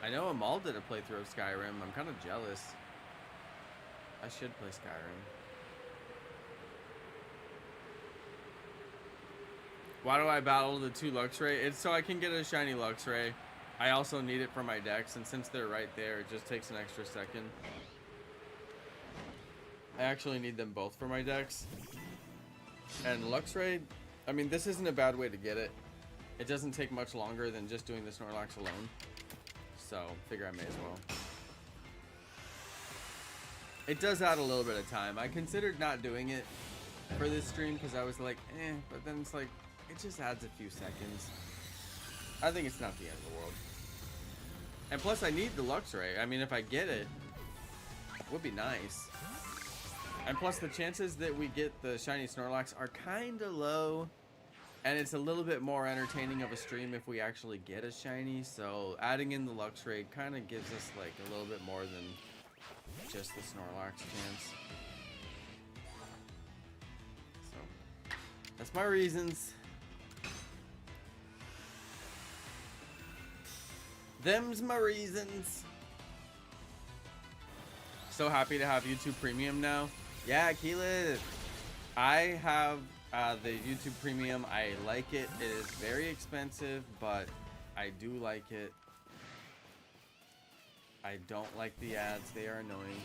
I know Amal did a playthrough of Skyrim. I'm kind of jealous. I should play Skyrim. Why do I battle the 2 Luxray? It's so I can get a shiny Luxray. I also need it for my decks, and since they're right there, it just takes an extra second. I actually need them both for my decks. And Luxray, I mean, this isn't a bad way to get it. It doesn't take much longer than just doing the Snorlax alone. So, figure I may as well. It does add a little bit of time. I considered not doing it for this stream because I was like, eh, but then it's like, it just adds a few seconds. I think it's not the end of the world. And plus, I need the Luxray. I mean, if I get it, it would be nice. And plus, the chances that we get the shiny Snorlax are kind of low. And it's a little bit more entertaining of a stream if we actually get a shiny. So adding in the Luxray kind of gives us like a little bit more than just the Snorlax chance. So that's my reasons. Them's my reasons. So happy to have YouTube Premium now. Yeah, Keelan. I have the YouTube Premium. I like it. It is very expensive, but I do like it. I don't like the ads. They are annoying.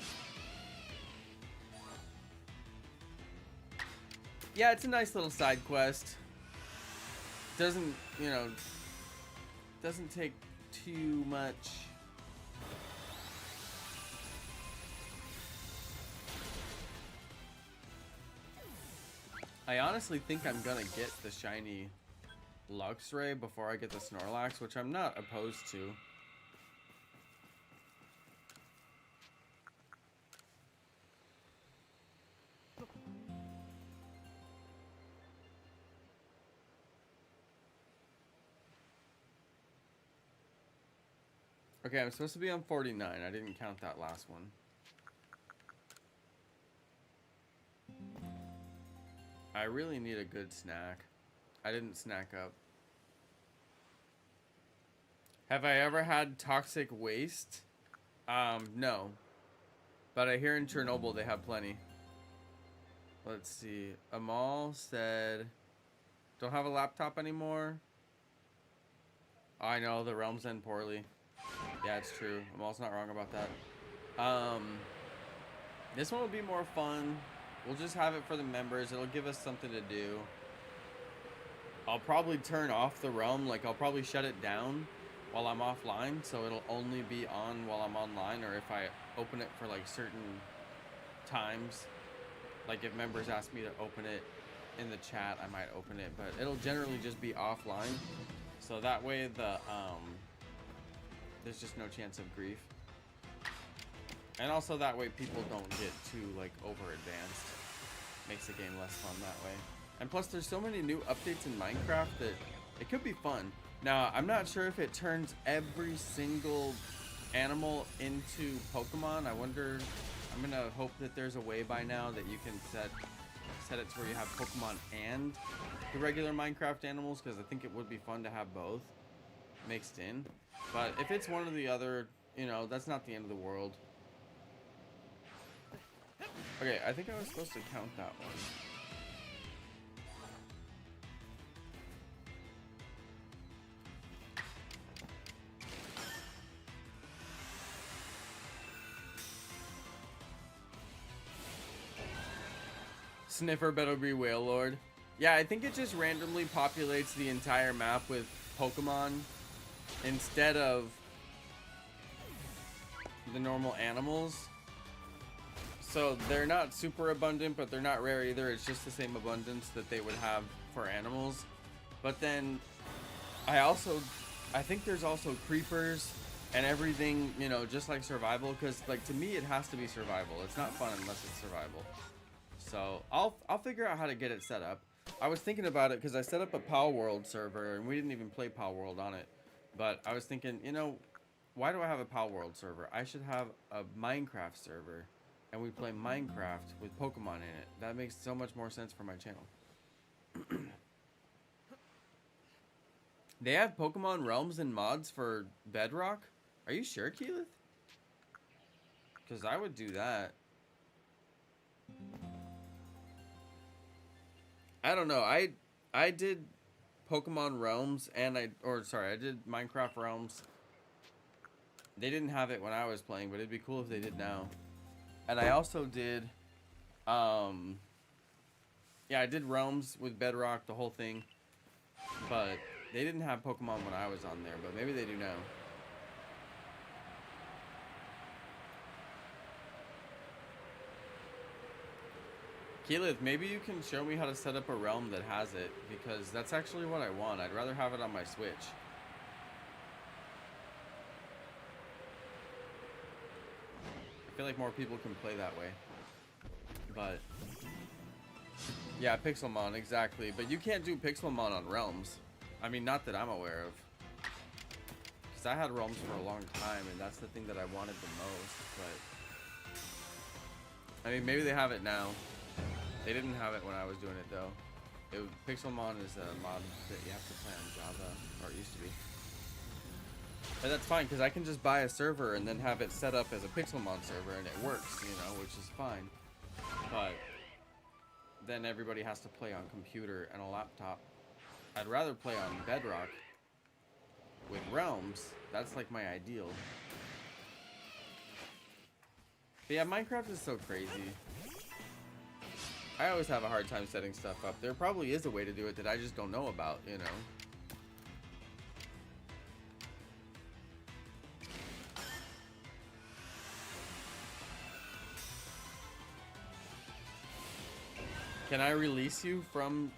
Yeah, it's a nice little side quest. Doesn't, you know, doesn't take too much. I honestly think I'm gonna get the shiny Luxray before I get the Snorlax, which I'm not opposed to. Okay, I'm supposed to be on 49. I didn't count that last one. I really need a good snack. I didn't snack up. Have I ever had toxic waste? No. But I hear in Chernobyl they have plenty. Let's see. Amal said, don't have a laptop anymore. Oh, I know, the realms end poorly. Yeah, it's true. Amal's not wrong about that. This one will be more fun. We'll just have it for the members. It'll give us something to do. I'll probably turn off the realm. Like, I'll probably shut it down while I'm offline, so it'll only be on while I'm online, or if I open it for, like, certain times. Like, if members ask me to open it in the chat, I might open it, but it'll generally just be offline. So that way, there's just no chance of grief. And also that way people don't get too like over advanced. Makes the game less fun that way. And plus there's so many new updates in Minecraft that it could be fun. Now I'm not sure if it turns every single animal into Pokemon. I wonder, I'm gonna hope that there's a way by now that you can set it to where you have Pokemon and the regular Minecraft animals, because I think it would be fun to have both mixed in. But if it's one or the other, you know, that's not the end of the world. Okay, I think I was supposed to count that one. Sniffer better be Whale Lord. Yeah, I think it just randomly populates the entire map with Pokemon instead of the normal animals. So they're not super abundant, but they're not rare either. It's just the same abundance that they would have for animals. But then I think there's also creepers and everything, you know, just like survival, because like to me it has to be survival. It's not fun unless it's survival. So I'll figure out how to get it set up. I was thinking about it because I set up a Pal World server and we didn't even play Pal World on it. But I was thinking, you know, why do I have a Pal World server? I should have a Minecraft server and we play Minecraft with Pokemon in it. That makes so much more sense for my channel. They have Pokemon realms and mods for Bedrock? Are you sure, Keyleth? Because I would do that. I don't know. I did Pokemon Realms and I did Minecraft Realms. They didn't have it when I was playing, but it'd be cool if they did now. And I also did yeah, I did Realms with Bedrock, the whole thing. But they didn't have Pokemon when I was on there, but maybe they do now. Keyleth, maybe you can show me how to set up a realm that has it, because that's actually what I want. I'd rather have it on my Switch. I feel like more people can play that way. But Yeah, Pixelmon, exactly. But you can't do Pixelmon on Realms. I mean, not that I'm aware of. Because I had Realms for a long time, and that's the thing that I wanted the most. But I mean, maybe they have it now. They didn't have it when I was doing it, though. Pixelmon is a mod that you have to play on Java, or it used to be. But that's fine, because I can just buy a server and then have it set up as a Pixelmon server, and it works, you know, which is fine. But then everybody has to play on computer and a laptop. I'd rather play on Bedrock with Realms. That's like my ideal. But yeah, Minecraft is so crazy. I always have a hard time setting stuff up. There probably is a way to do it that I just don't know about, you know. Can I release you from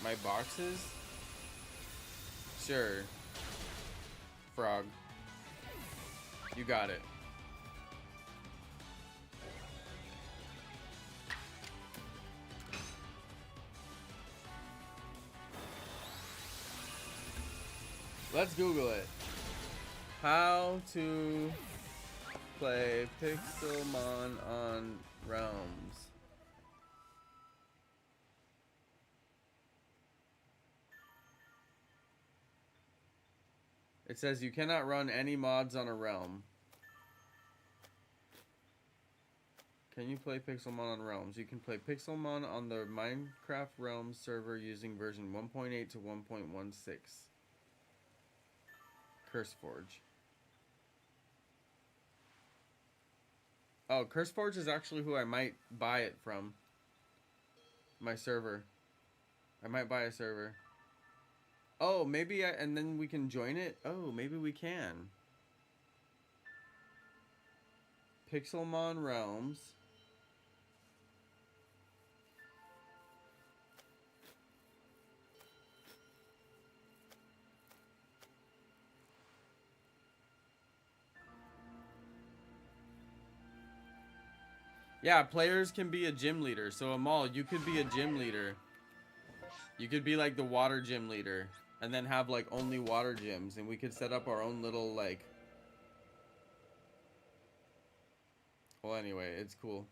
my boxes? Sure. Frog. You got it. Let's Google it. How to play Pixelmon on Realms. It says you cannot run any mods on a realm. Can you play Pixelmon on Realms? You can play Pixelmon on the Minecraft Realms server using version 1.8 to 1.16. CurseForge. Oh, CurseForge is actually who I might buy it from. My server. I might buy a server. Oh, maybe and then we can join it? Oh, maybe we can. Pixelmon Realms. Yeah, players can be a gym leader. So Amal, you could be a gym leader. You could be like the water gym leader. And then have like only water gyms. And we could set up our own little like... Well, anyway, it's cool.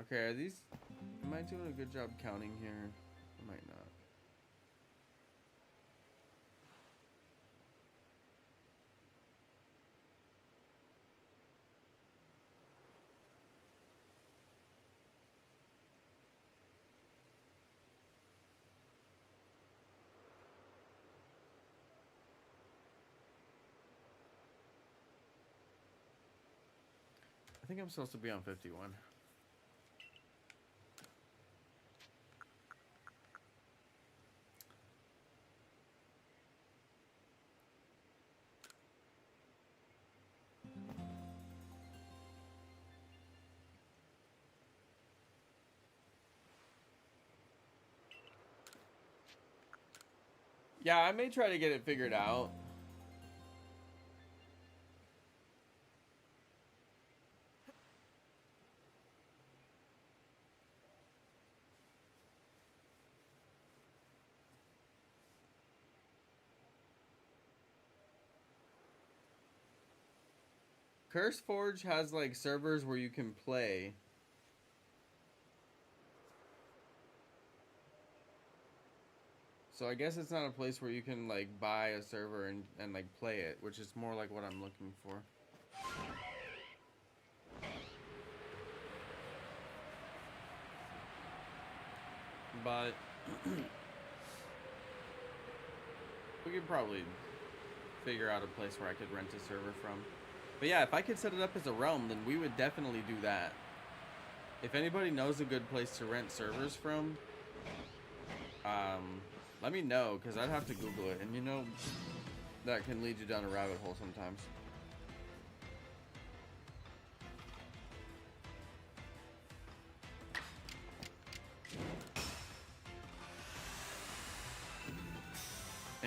Okay, are these... Am I doing a good job counting here? I might not. I think I'm supposed to be on 51. Yeah, I may try to get it figured out. CurseForge has like servers where you can play. So I guess it's not a place where you can like buy a server and like play it, which is more like what I'm looking for. But we could probably figure out a place where I could rent a server from. But yeah, if I could set it up as a realm, then we would definitely do that. If anybody knows a good place to rent servers from, let me know, because I'd have to Google it. And you know, that can lead you down a rabbit hole sometimes.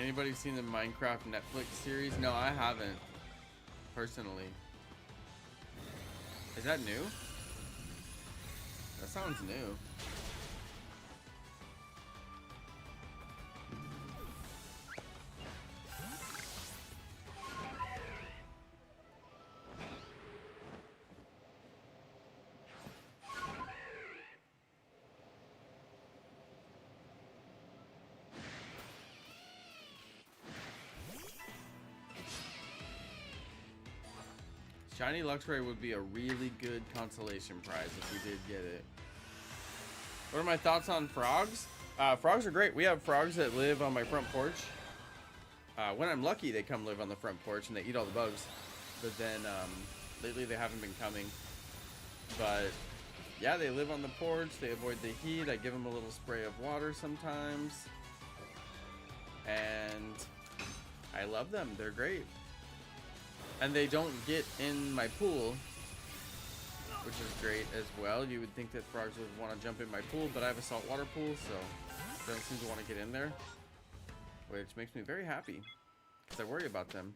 Anybody seen the Minecraft Netflix series? No, I haven't. Personally. Is that new? That sounds new. Shiny Luxray would be a really good consolation prize if we did get it. What are my thoughts on frogs? Frogs are great. We have frogs that live on my front porch. When I'm lucky, they come live on the front porch and they eat all the bugs. But then lately they haven't been coming. But yeah, they live on the porch. They avoid the heat. I give them a little spray of water sometimes. And I love them. They're great. And they don't get in my pool, which is great as well. You would think that frogs would want to jump in my pool, but I have a saltwater pool, so they don't seem to want to get in there, which makes me very happy because I worry about them,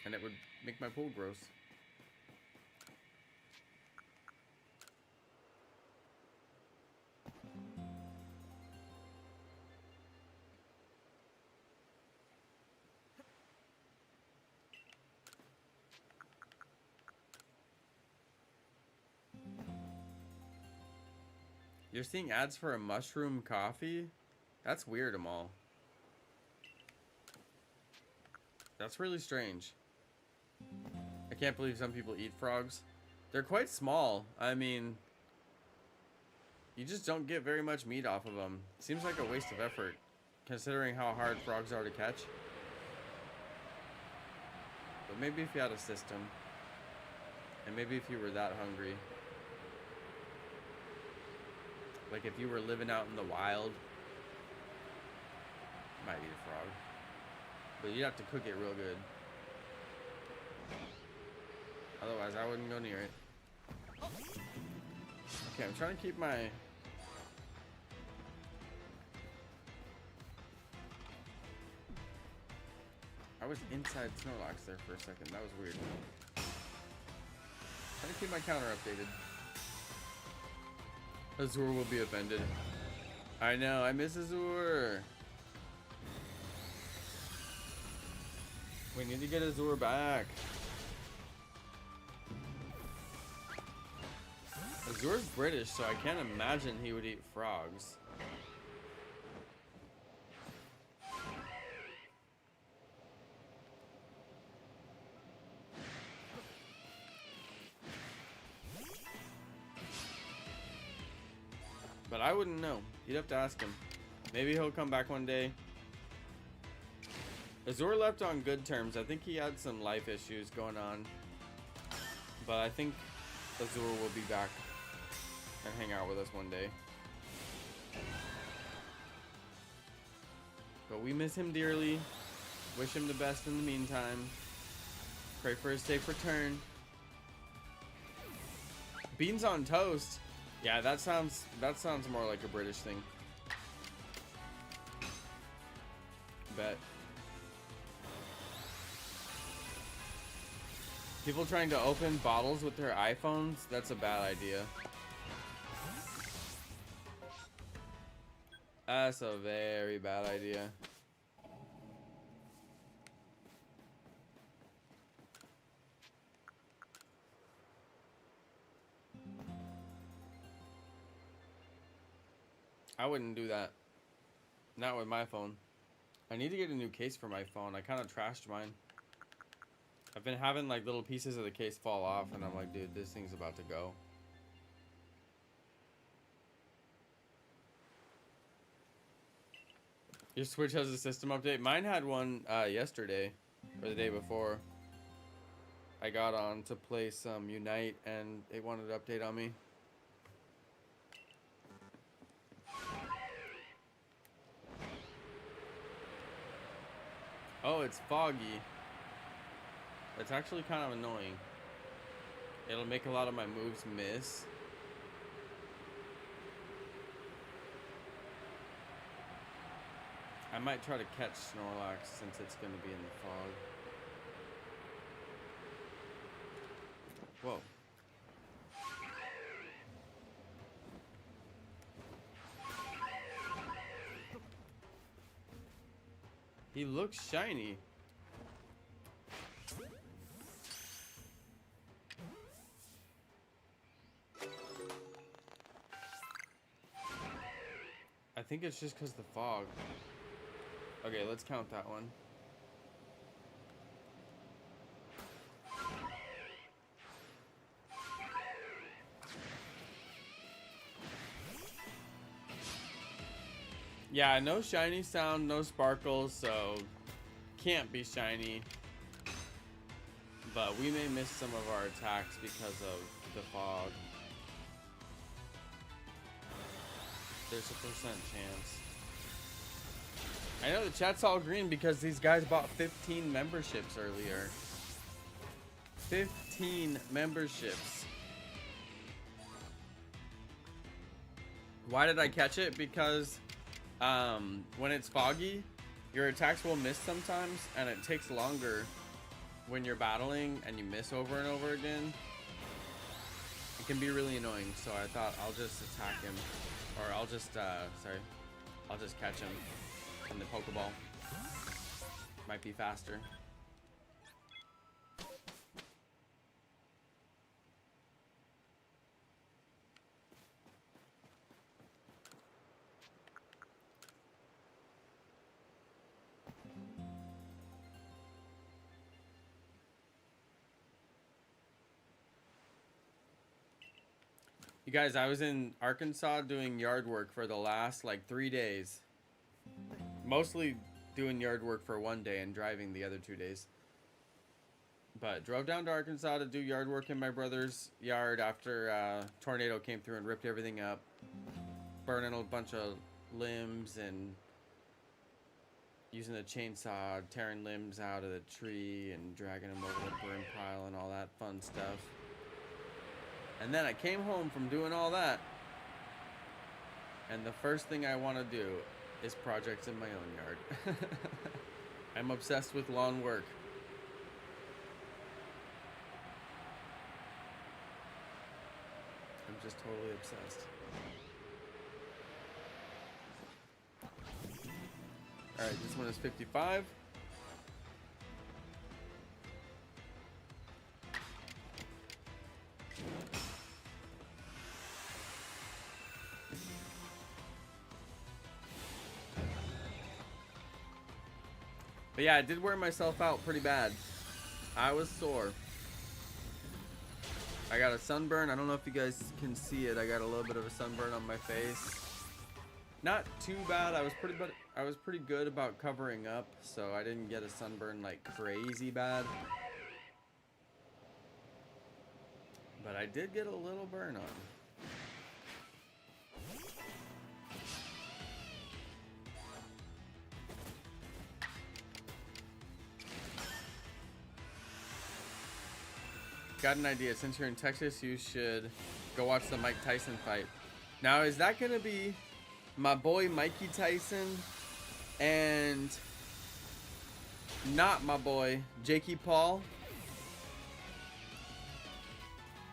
and it would make my pool gross. You're seeing ads for a mushroom coffee? That's weird, Amal. That's really strange. I can't believe some people eat frogs. They're quite small. I mean, you just don't get very much meat off of them. Seems like a waste of effort, considering how hard frogs are to catch. But maybe if you had a system, and maybe if you were that hungry. Like if you were living out in the wild, you might eat a frog. But you'd have to cook it real good. Otherwise, I wouldn't go near it. Okay, I'm trying to keep my... I was inside SNORLAX there for a second. That was weird. Trying to keep my counter updated. Azure will be offended. I know, I miss Azure. We need to get Azure back. Azure's British, so I can't imagine he would eat frogs. But I wouldn't know. You'd have to ask him. Maybe he'll come back one day. Azure left on good terms. I think he had some life issues going on. But I think Azure will be back and hang out with us one day. But we miss him dearly. Wish him the best in the meantime. Pray for his safe return. Beans on toast. Yeah, that sounds more like a British thing. Bet. People trying to open bottles with their iPhones, that's a bad idea. That's a very bad idea. I wouldn't do that. Not with my phone. I need to get a new case for my phone. I kind of trashed mine. I've been having like little pieces of the case fall off and I'm like, dude, this thing's about to go. Your Switch has a system update? Mine had one yesterday or the day before. I got on to play some Unite and it wanted to update on me. Oh, it's foggy. That's actually kind of annoying. It'll make a lot of my moves miss. I might try to catch Snorlax since it's going to be in the fog. Whoa. He looks shiny. I think it's just because the fog. Okay, let's count that one. Yeah, no shiny sound, no sparkles, so can't be shiny. But we may miss some of our attacks because of the fog. There's a % chance. I know the chat's all green because these guys bought 15 memberships earlier. 15 memberships. Why did I catch it? Because when it's foggy, your attacks will miss sometimes, and it takes longer when you're battling and you miss over and over again. It can be really annoying, so I thought I'll just attack him. Or I'll just, I'll just catch him in the Pokeball. Might be faster. You guys, I was in Arkansas doing yard work for the last like 3 days. Mostly doing yard work for 1 day and driving the other 2 days. But drove down to Arkansas to do yard work in my brother's yard after a tornado came through and ripped everything up. Burning a bunch of limbs and using a chainsaw, tearing limbs out of the tree and dragging them over the burn pile and all that fun stuff. And then I came home from doing all that, and the first thing I want to do is projects in my own yard. I'm obsessed with lawn work. I'm just totally obsessed. Alright, this one is 55. But yeah, I did wear myself out pretty bad. I was sore. I got a sunburn. I don't know if you guys can see it. I got a little bit of a sunburn on my face. Not too bad. I was pretty good about covering up, so I didn't get a sunburn like crazy bad. But I did get a little burn on. Got an idea. Since you're in Texas, you should go watch the Mike Tyson fight. Now, is that gonna be my boy Mikey Tyson and not my boy Jakey Paul?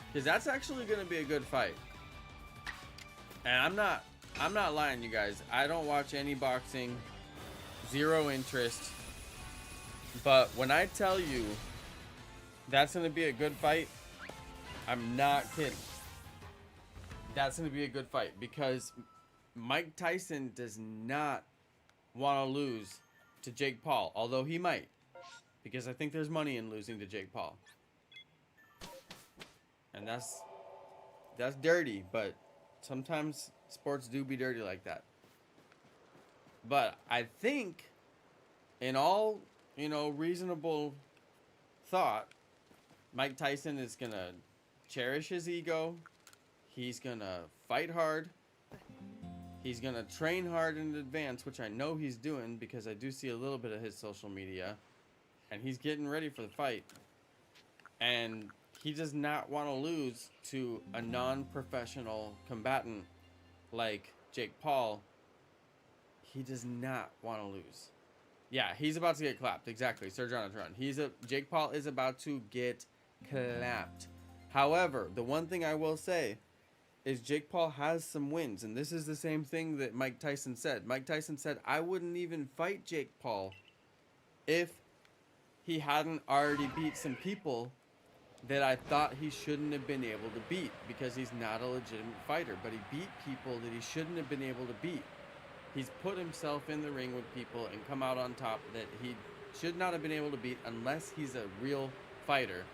Because that's actually gonna be a good fight. And I'm not lying, you guys. I don't watch any boxing, zero interest. But when I tell you that's going to be a good fight, I'm not kidding. That's going to be a good fight because Mike Tyson does not want to lose to Jake Paul, although he might, because I think there's money in losing to Jake Paul. And that's dirty, but sometimes sports do be dirty like that. But I think in all, reasonable thought, Mike Tyson is going to cherish his ego. He's going to fight hard. He's going to train hard in advance, which I know he's doing because I do see a little bit of his social media. And he's getting ready for the fight. And he does not want to lose to a non-professional combatant like Jake Paul. He does not want to lose. Yeah, he's about to get clapped. Exactly, Sir Jonathan. Jake Paul is about to get clapped. However, the one thing I will say is Jake Paul has some wins, and this is the same thing that Mike Tyson said. Mike Tyson said, I wouldn't even fight Jake Paul if he hadn't already beat some people that I thought he shouldn't have been able to beat because he's not a legitimate fighter. But he beat people that he shouldn't have been able to beat. He's put himself in the ring with people and come out on top that he should not have been able to beat unless he's a real fighter,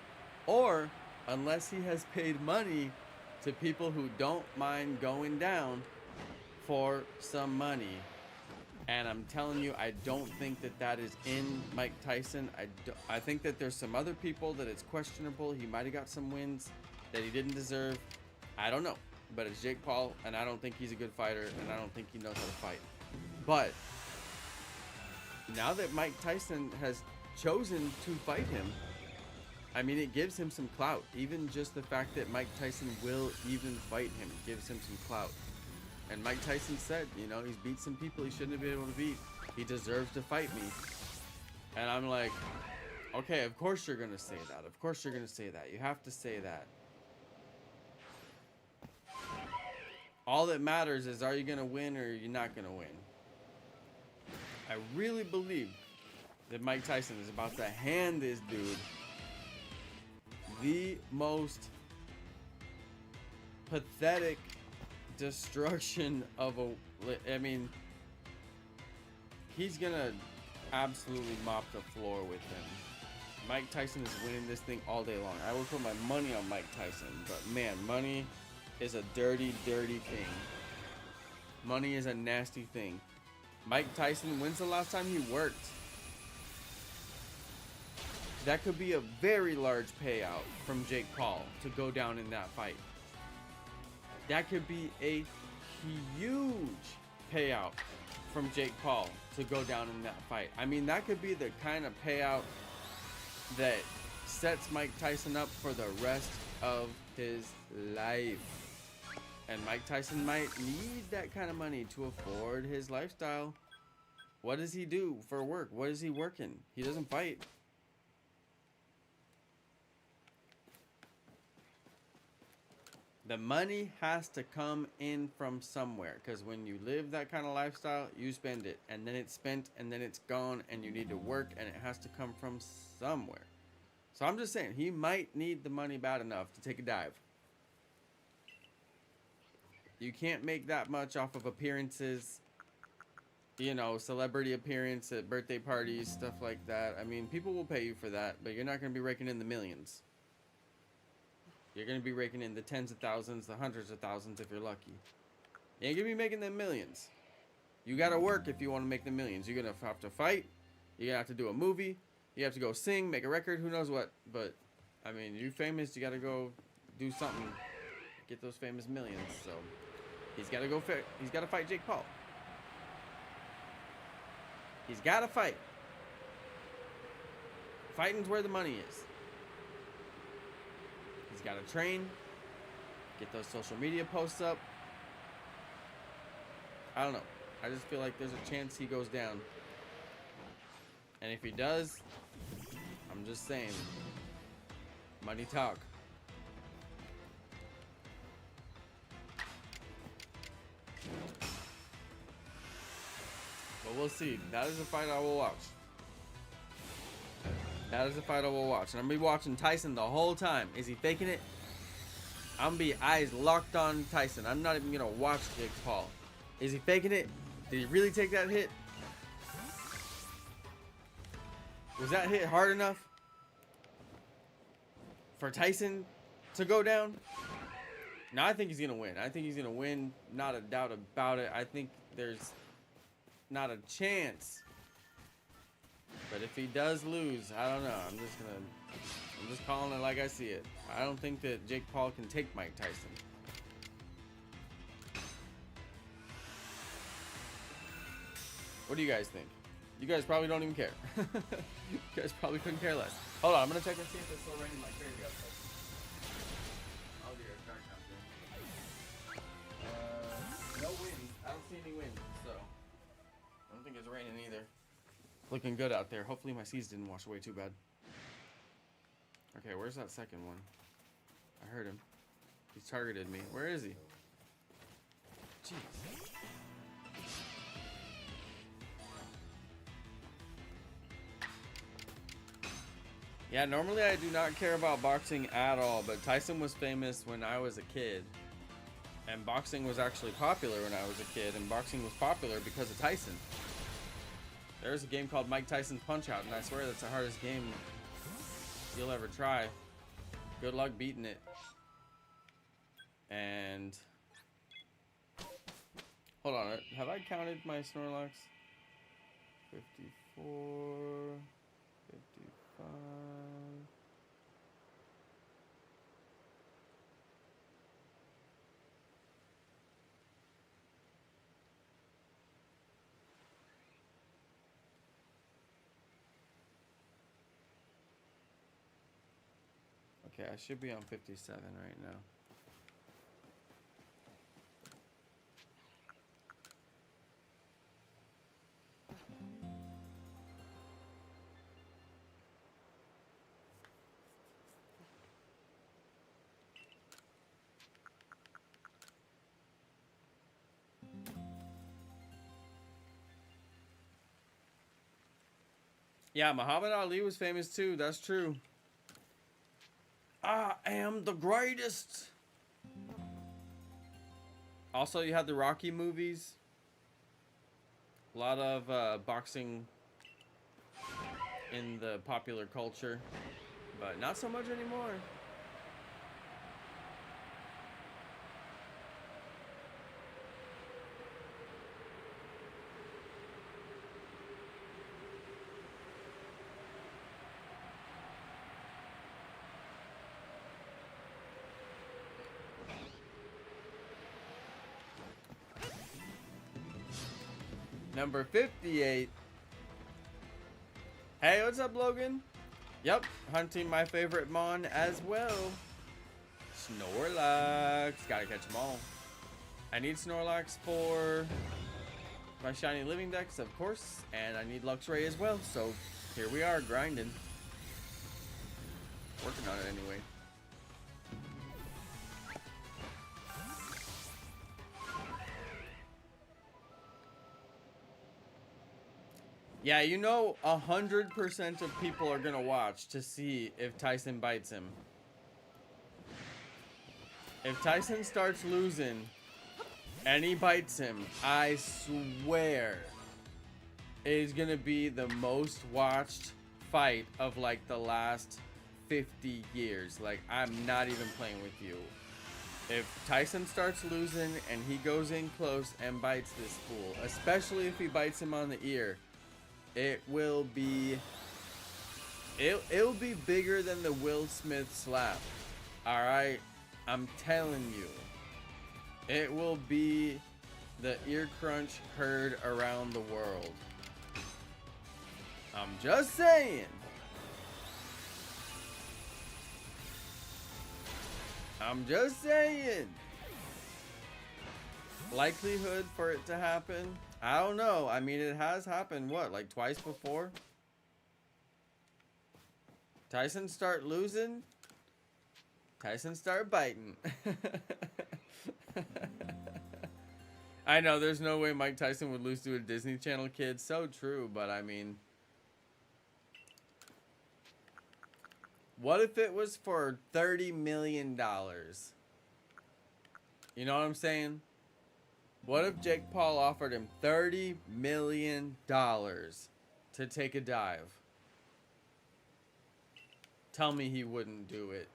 or unless he has paid money to people who don't mind going down for some money. And I'm telling you, I don't think that that is in Mike Tyson. I think that there's some other people that it's questionable. He might have got some wins that he didn't deserve. I don't know. But it's Jake Paul, and I don't think he's a good fighter, and I don't think he knows how to fight. But now that Mike Tyson has chosen to fight him, I mean, it gives him some clout. Even just the fact that Mike Tyson will even fight him gives him some clout. And Mike Tyson said, you know, he's beat some people he shouldn't have been able to beat. He deserves to fight me. And I'm like, okay, of course you're going to say that. Of course you're going to say that. You have to say that. All that matters is, are you going to win or are you not going to win? I really believe that Mike Tyson is about to hand this dude the most pathetic destruction of a... I mean, he's going to absolutely mop the floor with him. Mike Tyson is winning this thing all day long. I would put my money on Mike Tyson, but man, money is a dirty, dirty thing. Money is a nasty thing. Mike Tyson, when's the last time he worked? That could be a very large payout from Jake Paul to go down in that fight. That could be a huge payout from Jake Paul to go down in that fight. I mean, that could be the kind of payout that sets Mike Tyson up for the rest of his life. And Mike Tyson might need that kind of money to afford his lifestyle. What does he do for work? What is he working? He doesn't fight. The money has to come in from somewhere, because when you live that kind of lifestyle, you spend it, and then it's spent, and then it's gone, and you need to work, and it has to come from somewhere. So I'm just saying, he might need the money bad enough to take a dive. You can't make that much off of appearances, you know, celebrity appearance at birthday parties, stuff like that. I mean, people will pay you for that, but you're not going to be raking in the millions. You're going to be raking in the tens of thousands, the hundreds of thousands if you're lucky. You ain't going to be making them millions. You got to work if you want to make the millions. You're going to have to fight. You're going to have to do a movie. You have to go sing, make a record, who knows what. But, I mean, you're famous, you got to go do something. Get those famous millions, so... He's got to go fit. He's got to fight Jake Paul. He's got to fight. Fighting's where the money is. He's got to train. Get those social media posts up. I don't know. I just feel like there's a chance he goes down. And if he does, I'm just saying. Money talk. But we'll see. That is a fight I will watch. That is a fight I will watch. And I'm going to be watching Tyson the whole time. Is he faking it? I'm going to be eyes locked on Tyson. I'm not even going to watch Jake Paul. Is he faking it? Did he really take that hit? Was that hit hard enough for Tyson to go down? No, I think he's going to win. I think he's going to win. Not a doubt about it. I think there's not a chance. But if he does lose, I don't know. I'm just calling it like I see it. I don't think that Jake Paul can take Mike Tyson. What do you guys think? You guys probably don't even care. You guys probably couldn't care less. Hold on, I'm going to check and see if it's still raining like crazy outside. Oh dear, it's dark out there. No wind. I don't see any wind, so. I don't think it's raining either. Looking good out there. Hopefully my seeds didn't wash away too bad. Okay, where's that second one? I heard him. He's targeted me. Where is he? Jeez. Yeah, normally I do not care about boxing at all, but Tyson was famous when I was a kid. And boxing was actually popular when I was a kid, and boxing was popular because of Tyson. There's a game called Mike Tyson's Punch-Out, and I swear that's the hardest game you'll ever try. Good luck beating it. And hold on, have I counted my Snorlax? 54, 55. Okay, I should be on 57 right now. Yeah, Muhammad Ali was famous too. That's true. I am the greatest. Also, you had the Rocky movies. A lot of boxing in the popular culture, but not so much anymore. Number 58. Hey, what's up, Logan? Yep, hunting my favorite Mon as well. Snorlax. Gotta catch them all. I need Snorlax for my Shiny Living Dex, of course. And I need Luxray as well. So here we are, grinding. Working on it anyway. Yeah, you know 100% of people are gonna watch to see if Tyson bites him. If Tyson starts losing and he bites him, I swear it is gonna be the most watched fight of like the last 50 years. Like, I'm not even playing with you. If Tyson starts losing and he goes in close and bites this fool, especially if he bites him on the ear, it'll be bigger than the Will Smith slap. All right, I'm telling you, it will be the ear crunch heard around the world. I'm just saying. I'm just saying. Likelihood for it to happen, I don't know. I mean, it has happened, what, like twice before? Tyson start losing, Tyson start biting. I know, there's no way Mike Tyson would lose to a Disney Channel kid. So true, but I mean, what if it was for $30 million? You know what I'm saying? What if Jake Paul offered him $30 million to take a dive? Tell me he wouldn't do it.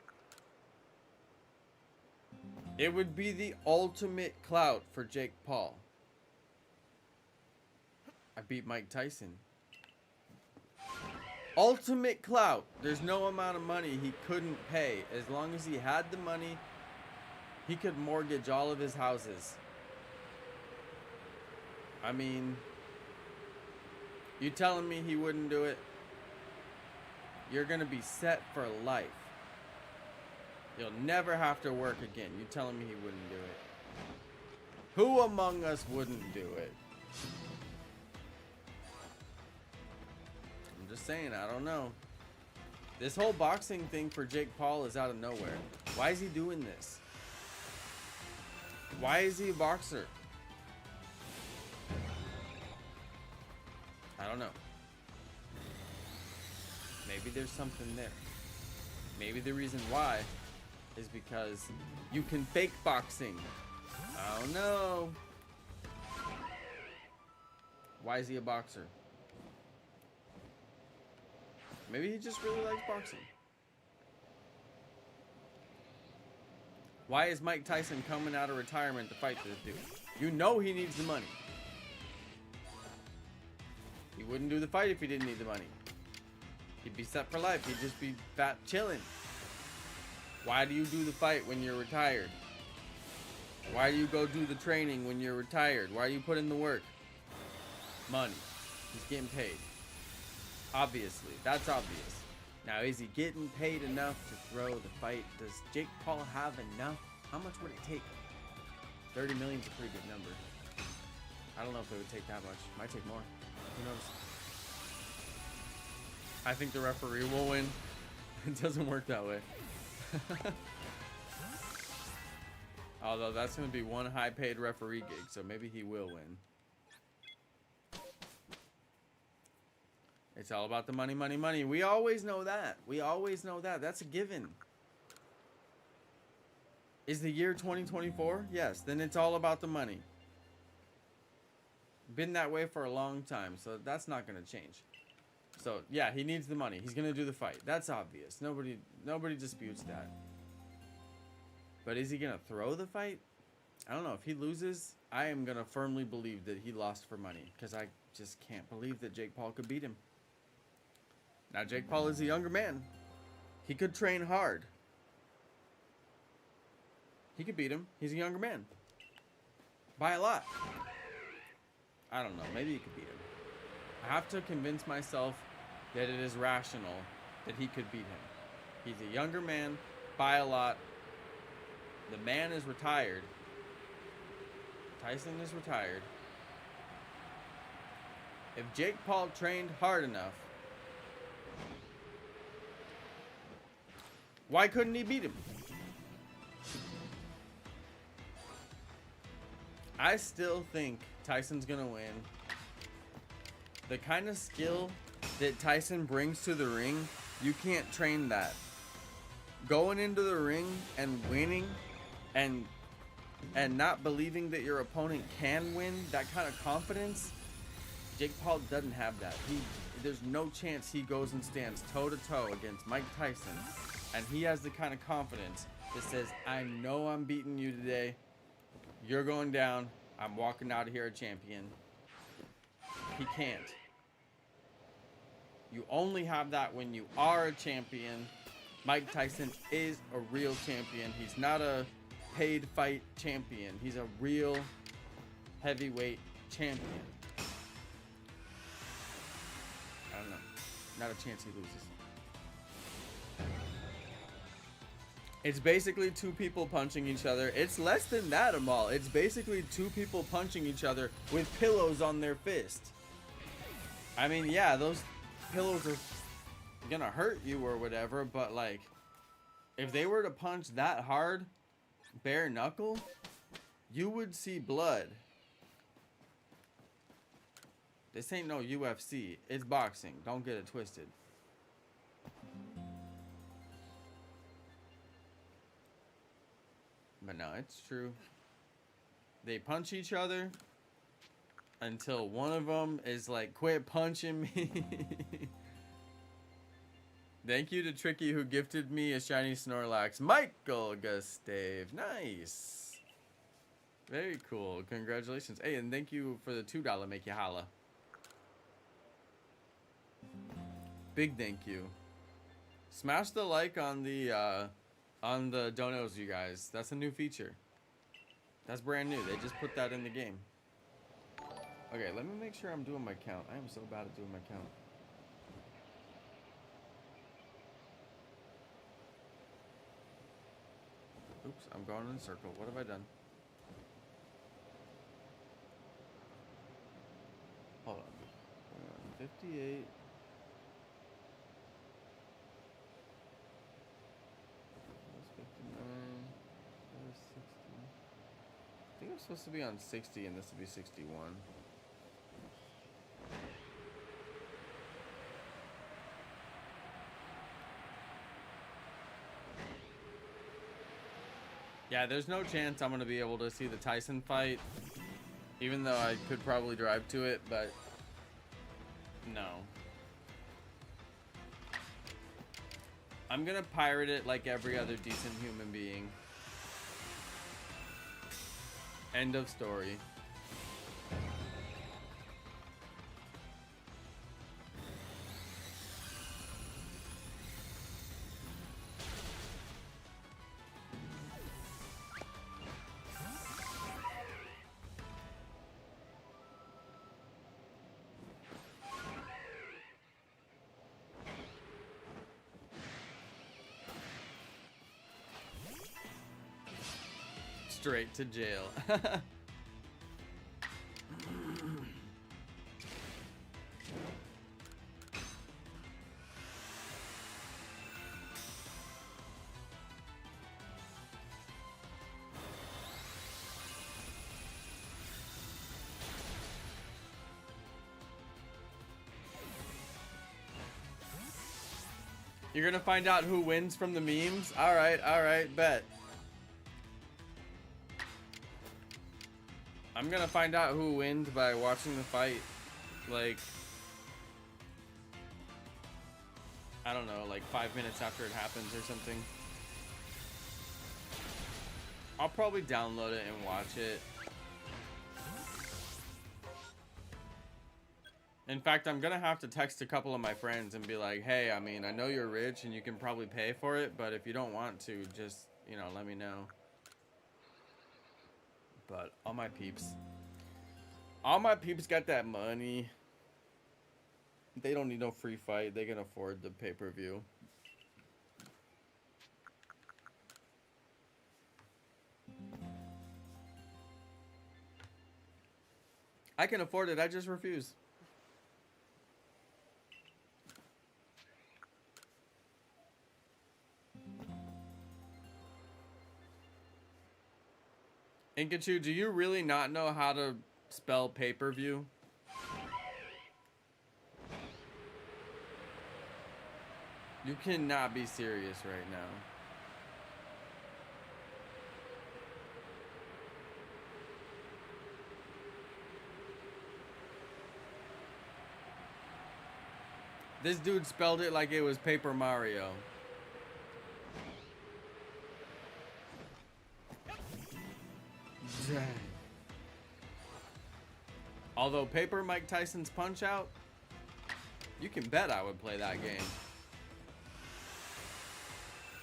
It would be the ultimate clout for Jake Paul. I beat Mike Tyson. Ultimate clout. There's no amount of money he couldn't pay. As long as he had the money, he could mortgage all of his houses. I mean, you telling me he wouldn't do it? You're gonna be set for life. You'll never have to work again. You telling me he wouldn't do it? Who among us wouldn't do it? just saying, I don't know. This whole boxing thing for Jake Paul is out of nowhere. Why is he doing this? Why is he a boxer? I don't know. Maybe there's something there. Maybe the reason why is because you can fake boxing. I don't know. Why is he a boxer? Maybe he just really likes boxing. Why is Mike Tyson coming out of retirement to fight this dude? You know he needs the money. He wouldn't do the fight if he didn't need the money. He'd be set for life. He'd just be fat chilling. Why do you do the fight when you're retired? Why do you go do the training when you're retired? Why do you put in the work? Money. He's getting paid. Obviously. That's obvious. Now, is he getting paid enough to throw the fight? Does Jake Paul have enough? How much would it take? 30 million is a pretty good number. I don't know if it would take that much. Might take more. Who knows? I think the referee will win. It doesn't work that way. Although that's going to be one high-paid referee gig, so maybe he will win. It's all about the money, money, money. We always know that. We always know that. That's a given. Is the year 2024? Yes. Then it's all about the money. Been that way for a long time, so that's not going to change. So, yeah, he needs the money. He's going to do the fight. That's obvious. Nobody disputes that. But is he going to throw the fight? I don't know. If he loses, I am going to firmly believe that he lost for money. Because I just can't believe that Jake Paul could beat him. Now, Jake Paul is a younger man. He could train hard. He could beat him. He's a younger man. By a lot. I don't know. Maybe he could beat him. I have to convince myself that it is rational that he could beat him. He's a younger man by a lot. The man is retired. Tyson is retired. If Jake Paul trained hard enough, why couldn't he beat him? I still think Tyson's gonna win. The kind of skill that Tyson brings to the ring, you can't train that. Going into the ring and winning and not believing that your opponent can win, that kind of confidence, Jake Paul doesn't have that. There's no chance he goes and stands toe-to-toe against Mike Tyson, and he has the kind of confidence that says, I know I'm beating you today. You're going down. I'm walking out of here a champion. He can't. You only have that when you are a champion. Mike Tyson is a real champion. He's not a paid fight champion. He's a real heavyweight champion. I don't know. Not a chance he loses. It's basically two people punching each other. It's less than that, Amal. It's basically two people punching each other with pillows on their fist. I mean, yeah, those pillows are gonna hurt you or whatever, but like, if they were to punch that hard, bare knuckle, you would see blood. This ain't no UFC. It's boxing. Don't get it twisted. But no, it's true. They punch each other until one of them is like, quit punching me. Thank you to Tricky who gifted me a shiny Snorlax. Michael Gustave. Nice. Very cool. Congratulations. Hey, and thank you for the $2 make you holla. Big thank you. Smash the like on the donos, you guys. That's a new feature. That's brand new. They just put that in the game. Okay, let me make sure I'm doing my count. I am so bad at doing my count. Oops, I'm going in a circle. What have I done? Hold on. 58. I'm supposed to be on 60 and this would be 61. Yeah, there's no chance I'm gonna be able to see the Tyson fight, even though I could probably drive to it, but no. I'm gonna pirate it like every other decent human being. End of story. Straight to jail. You're gonna find out who wins from the memes? Alright, bet. I'm gonna find out who wins by watching the fight, like, I don't know, like 5 minutes after it happens or something. I'll probably download it and watch it. In fact, I'm gonna have to text a couple of my friends and be like, hey, I mean, I know you're rich and you can probably pay for it, but if you don't want to, just, you know, let me know. But all my peeps got that money. They don't need no free fight. They can afford the pay-per-view. I can afford it. I just refuse. Inkachu, do you really not know how to spell pay-per-view? You cannot be serious right now. This dude spelled it like it was Paper Mario. Although Paper Mike Tyson's Punch Out, you can bet I would play that game.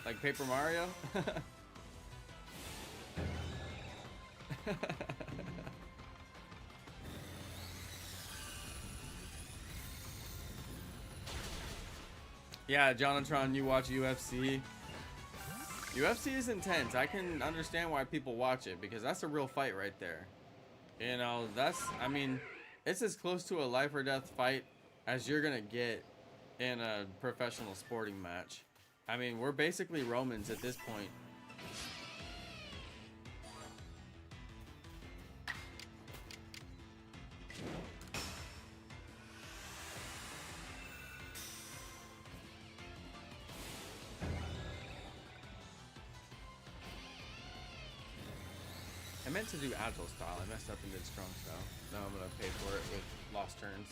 Like Paper Mario? Yeah, Jonathan, you watch UFC. UFC is intense. I can understand why people watch it because that's a real fight right there. You know, that's, I mean, it's as close to a life or death fight as you're gonna get in a professional sporting match. I mean, we're basically Romans at this point. I meant to do agile style. I messed up and did strong style. Now I'm gonna pay for it with lost turns.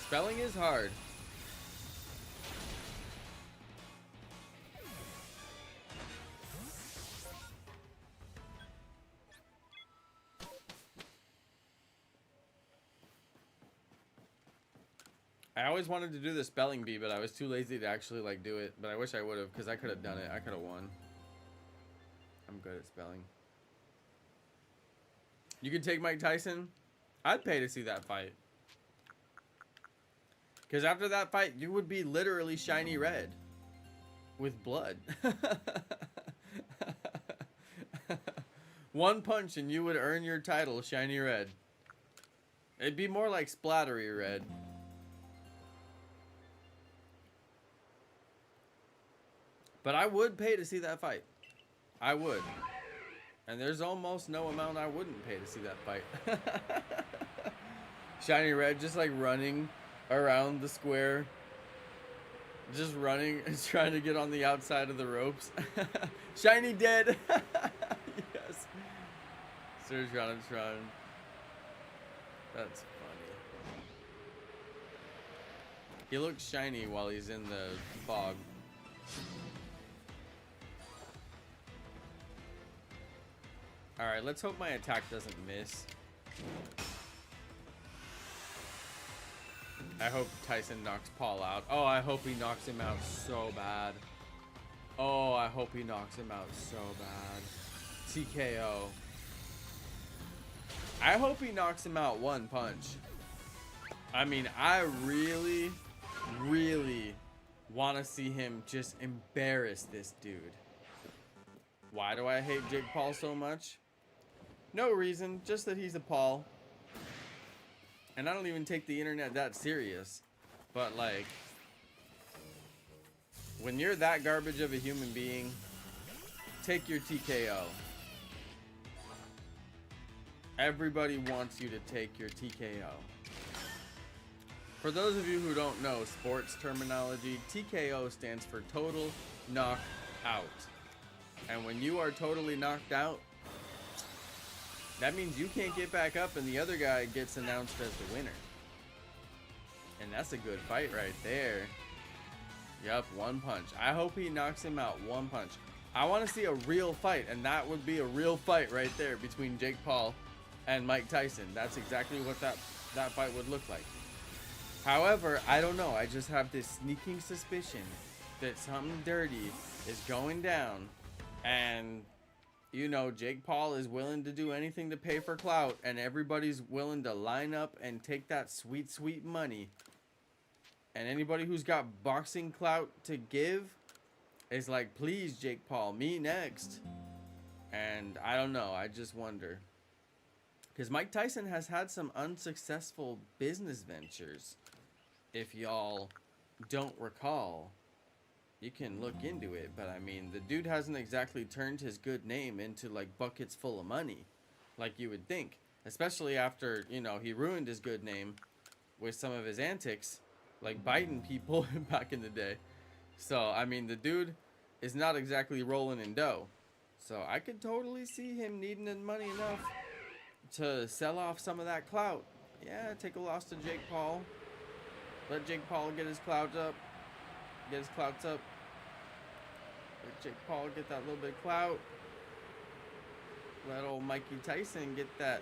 Spelling is hard. I always wanted to do the spelling bee, but I was too lazy to actually like do it. But I wish I would have, because I could have done it. I could have won. I'm good at spelling. You could take Mike Tyson? I'd pay to see that fight. Because after that fight, you would be literally shiny red. With blood. One punch and you would earn your title, shiny red. It'd be more like splattery red. But I would pay to see that fight. I would. And there's almost no amount I wouldn't pay to see that fight. Shiny red just like running around the square. Just running and trying to get on the outside of the ropes. Shiny dead. Yes. Surgeon. That's funny. He looks shiny while he's in the fog. Alright, let's hope my attack doesn't miss. I hope Tyson knocks Paul out. Oh, I hope he knocks him out so bad. Oh, I hope he knocks him out so bad. TKO. I hope he knocks him out one punch. I mean, I really, really want to see him just embarrass this dude. Why do I hate Jake Paul so much? No reason, just that he's a Paul. And I don't even take the internet that serious. But like, when you're that garbage of a human being, take your TKO. Everybody wants you to take your TKO. For those of you who don't know sports terminology, TKO stands for total knock out. And when you are totally knocked out, that means you can't get back up and the other guy gets announced as the winner. And that's a good fight right there. Yup, one punch. I hope he knocks him out one punch. I want to see a real fight, and that would be a real fight right there between Jake Paul and Mike Tyson. That's exactly what that fight would look like. However, I don't know. I just have this sneaking suspicion that something dirty is going down, and you know, Jake Paul is willing to do anything to pay for clout, and everybody's willing to line up and take that sweet, sweet money. And anybody who's got boxing clout to give is like, please, Jake Paul, me next. And I don't know. I just wonder. Because Mike Tyson has had some unsuccessful business ventures. If y'all don't recall, you can look into it, but I mean, the dude hasn't exactly turned his good name into like buckets full of money like you would think, especially after, you know, he ruined his good name with some of his antics, like biting people back in the day. So I mean, the dude is not exactly rolling in dough, so I could totally see him needing the money enough to sell off some of that clout. Yeah, take a loss to Jake Paul, let Jake Paul get his clout up. Get his clouts up. Let Jake Paul get that little bit of clout. Let old Mikey Tyson get that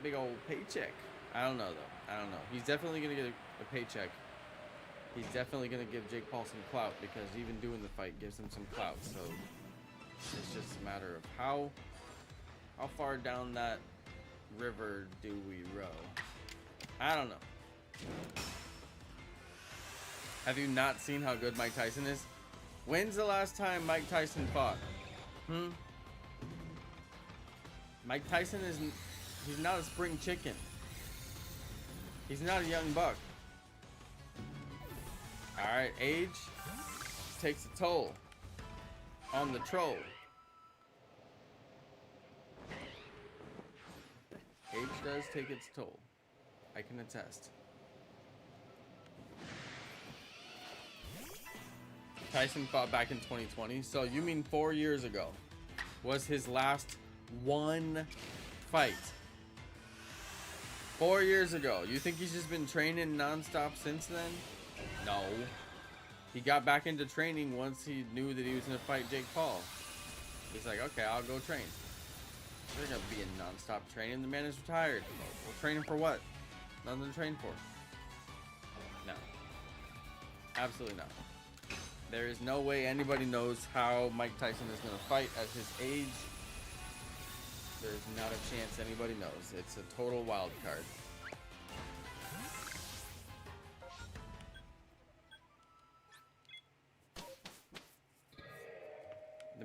big old paycheck. I don't know though. I don't know. He's definitely gonna get a paycheck. He's definitely gonna give Jake Paul some clout because even doing the fight gives him some clout. So it's just a matter of how far down that river do we row? I don't know. Have you not seen how good Mike Tyson is? When's the last time Mike Tyson fought? Mike Tyson he's not a spring chicken. He's not a young buck. Alright, age takes a toll on the troll. Age does take its toll. I can attest. Tyson fought back in 2020. So you mean 4 years ago was his last one fight? 4 years ago. You think he's just been training nonstop since then? No. He got back into training once he knew that he was going to fight Jake Paul. He's like, okay, I'll go train. They're going to be in nonstop training. The man is retired. We'll train him for what? Nothing to train for. No. Absolutely not. There is no way anybody knows how Mike Tyson is going to fight at his age. There's not a chance anybody knows. It's a total wild card.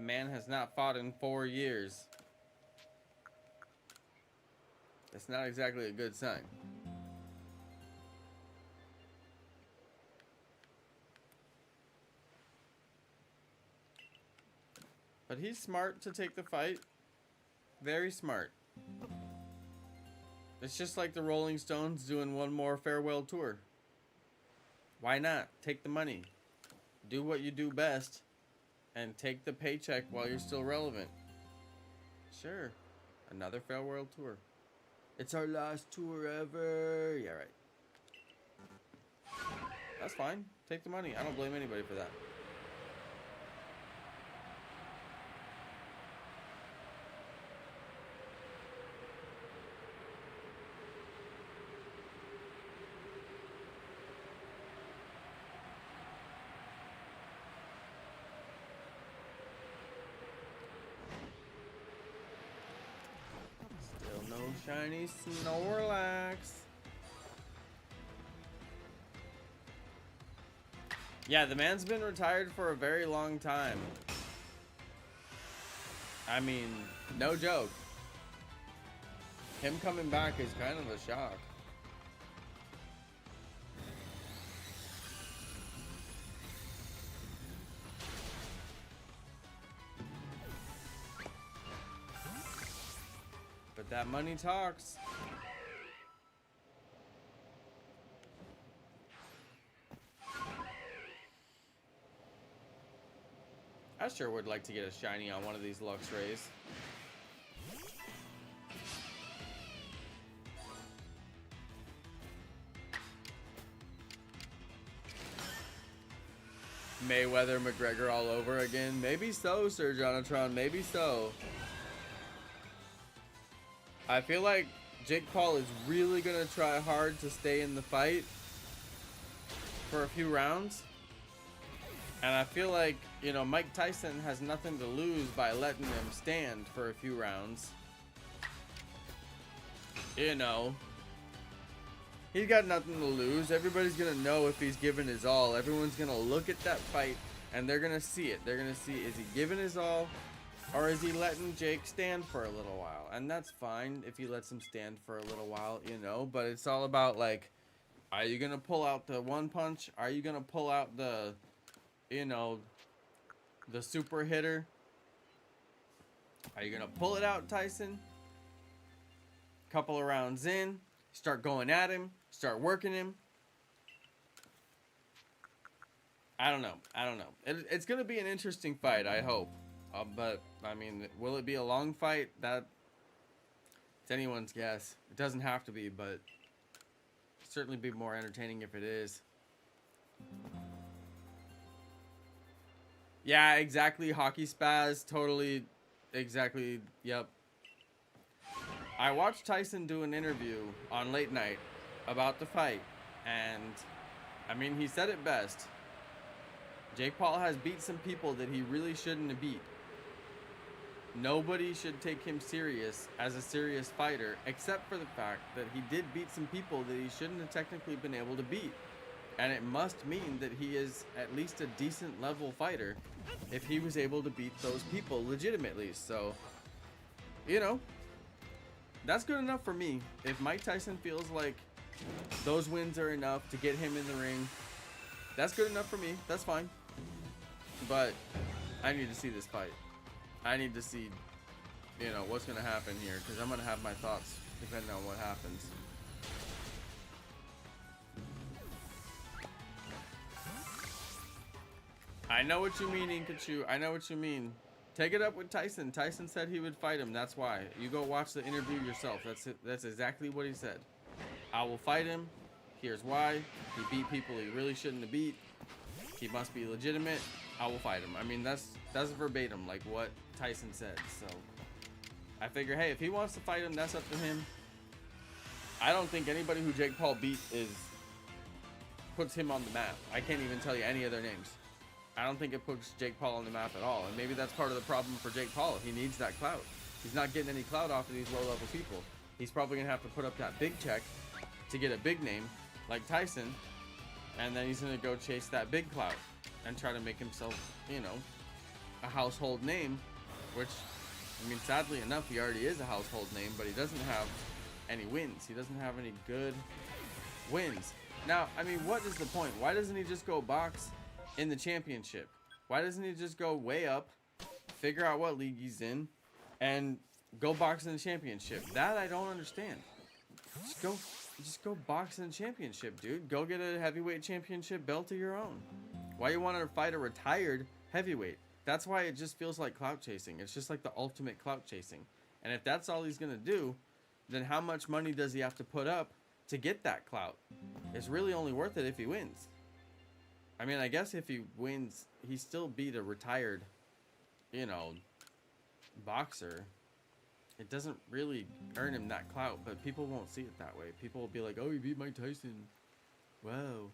The man has not fought in 4 years. That's not exactly a good sign. But he's smart to take the fight. Very smart. It's just like the Rolling Stones doing one more farewell tour. Why not? Take the money. Do what you do best. And take the paycheck while you're still relevant. Sure. Another farewell tour. It's our last tour ever. Yeah, right. That's fine. Take the money. I don't blame anybody for that. Still no shiny SNORLAX. Yeah, the man's been retired for a very long time. I mean, no joke. Him coming back is kind of a shock. But that money talks. I sure would like to get a shiny on one of these Luxrays. Mayweather McGregor all over again. Maybe so, Sir Jonathan. Maybe so. I feel like Jake Paul is really going to try hard to stay in the fight for a few rounds. And I feel like, you know, Mike Tyson has nothing to lose by letting him stand for a few rounds. You know, he's got nothing to lose. Everybody's going to know if he's giving his all. Everyone's going to look at that fight and they're going to see it. They're going to see, is he giving his all or is he letting Jake stand for a little while? And that's fine if he lets him stand for a little while, you know, but it's all about, like, are you going to pull out the one punch? Are you going to pull out the, you know, the super hitter? Are you gonna pull it out, Tyson? Couple of rounds in, start going at him, start working him. I don't know. It's gonna be an interesting fight, I hope. But I mean, will it be a long fight? That it's anyone's guess. It doesn't have to be, but it'll certainly be more entertaining if it is. Yeah, exactly. Hockey spaz. Totally. Exactly. Yep. I watched Tyson do an interview on late night about the fight. And, I mean, he said it best. Jake Paul has beat some people that he really shouldn't have beat. Nobody should take him serious as a serious fighter, except for the fact that he did beat some people that he shouldn't have technically been able to beat. And it must mean that he is at least a decent level fighter if he was able to beat those people legitimately. So, you know, that's good enough for me. If Mike Tyson feels like those wins are enough to get him in the ring, that's good enough for me. That's fine. But I need to see this fight. I need to see, you know, what's going to happen here, because I'm going to have my thoughts depending on what happens. I know what you mean, Inkachu. I know what you mean. Take it up with Tyson. Tyson said he would fight him. That's why. You go watch the interview yourself. That's it. That's exactly what he said. I will fight him. Here's why. He beat people he really shouldn't have beat. He must be legitimate. I will fight him. I mean, that's verbatim, like what Tyson said. So I figure, hey, if he wants to fight him, that's up to him. I don't think anybody who Jake Paul beat puts him on the map. I can't even tell you any of their names. I don't think it puts Jake Paul on the map at all. And maybe that's part of the problem for Jake Paul. He needs that clout. He's not getting any clout off of these low-level people. He's probably going to have to put up that big check to get a big name like Tyson. And then he's going to go chase that big clout and try to make himself, you know, a household name, which, I mean, sadly enough, he already is a household name, but he doesn't have any wins. He doesn't have any good wins. Now, I mean, what is the point? Why doesn't he just go box in the championship? Why doesn't he just go way up, figure out what league he's in, and go box in the championship? That I don't understand. Just go box in the championship, dude. Go get a heavyweight championship belt of your own. Why you want to fight a retired heavyweight? That's why it just feels like clout chasing. It's just like the ultimate clout chasing. And if that's all he's gonna do, then how much money does he have to put up to get that clout? It's really only worth it if he wins. I mean, I guess if he wins, he still beat a retired, you know, boxer. It doesn't really earn him that clout, but people won't see it that way. People will be like, oh, he beat Mike Tyson. Wow.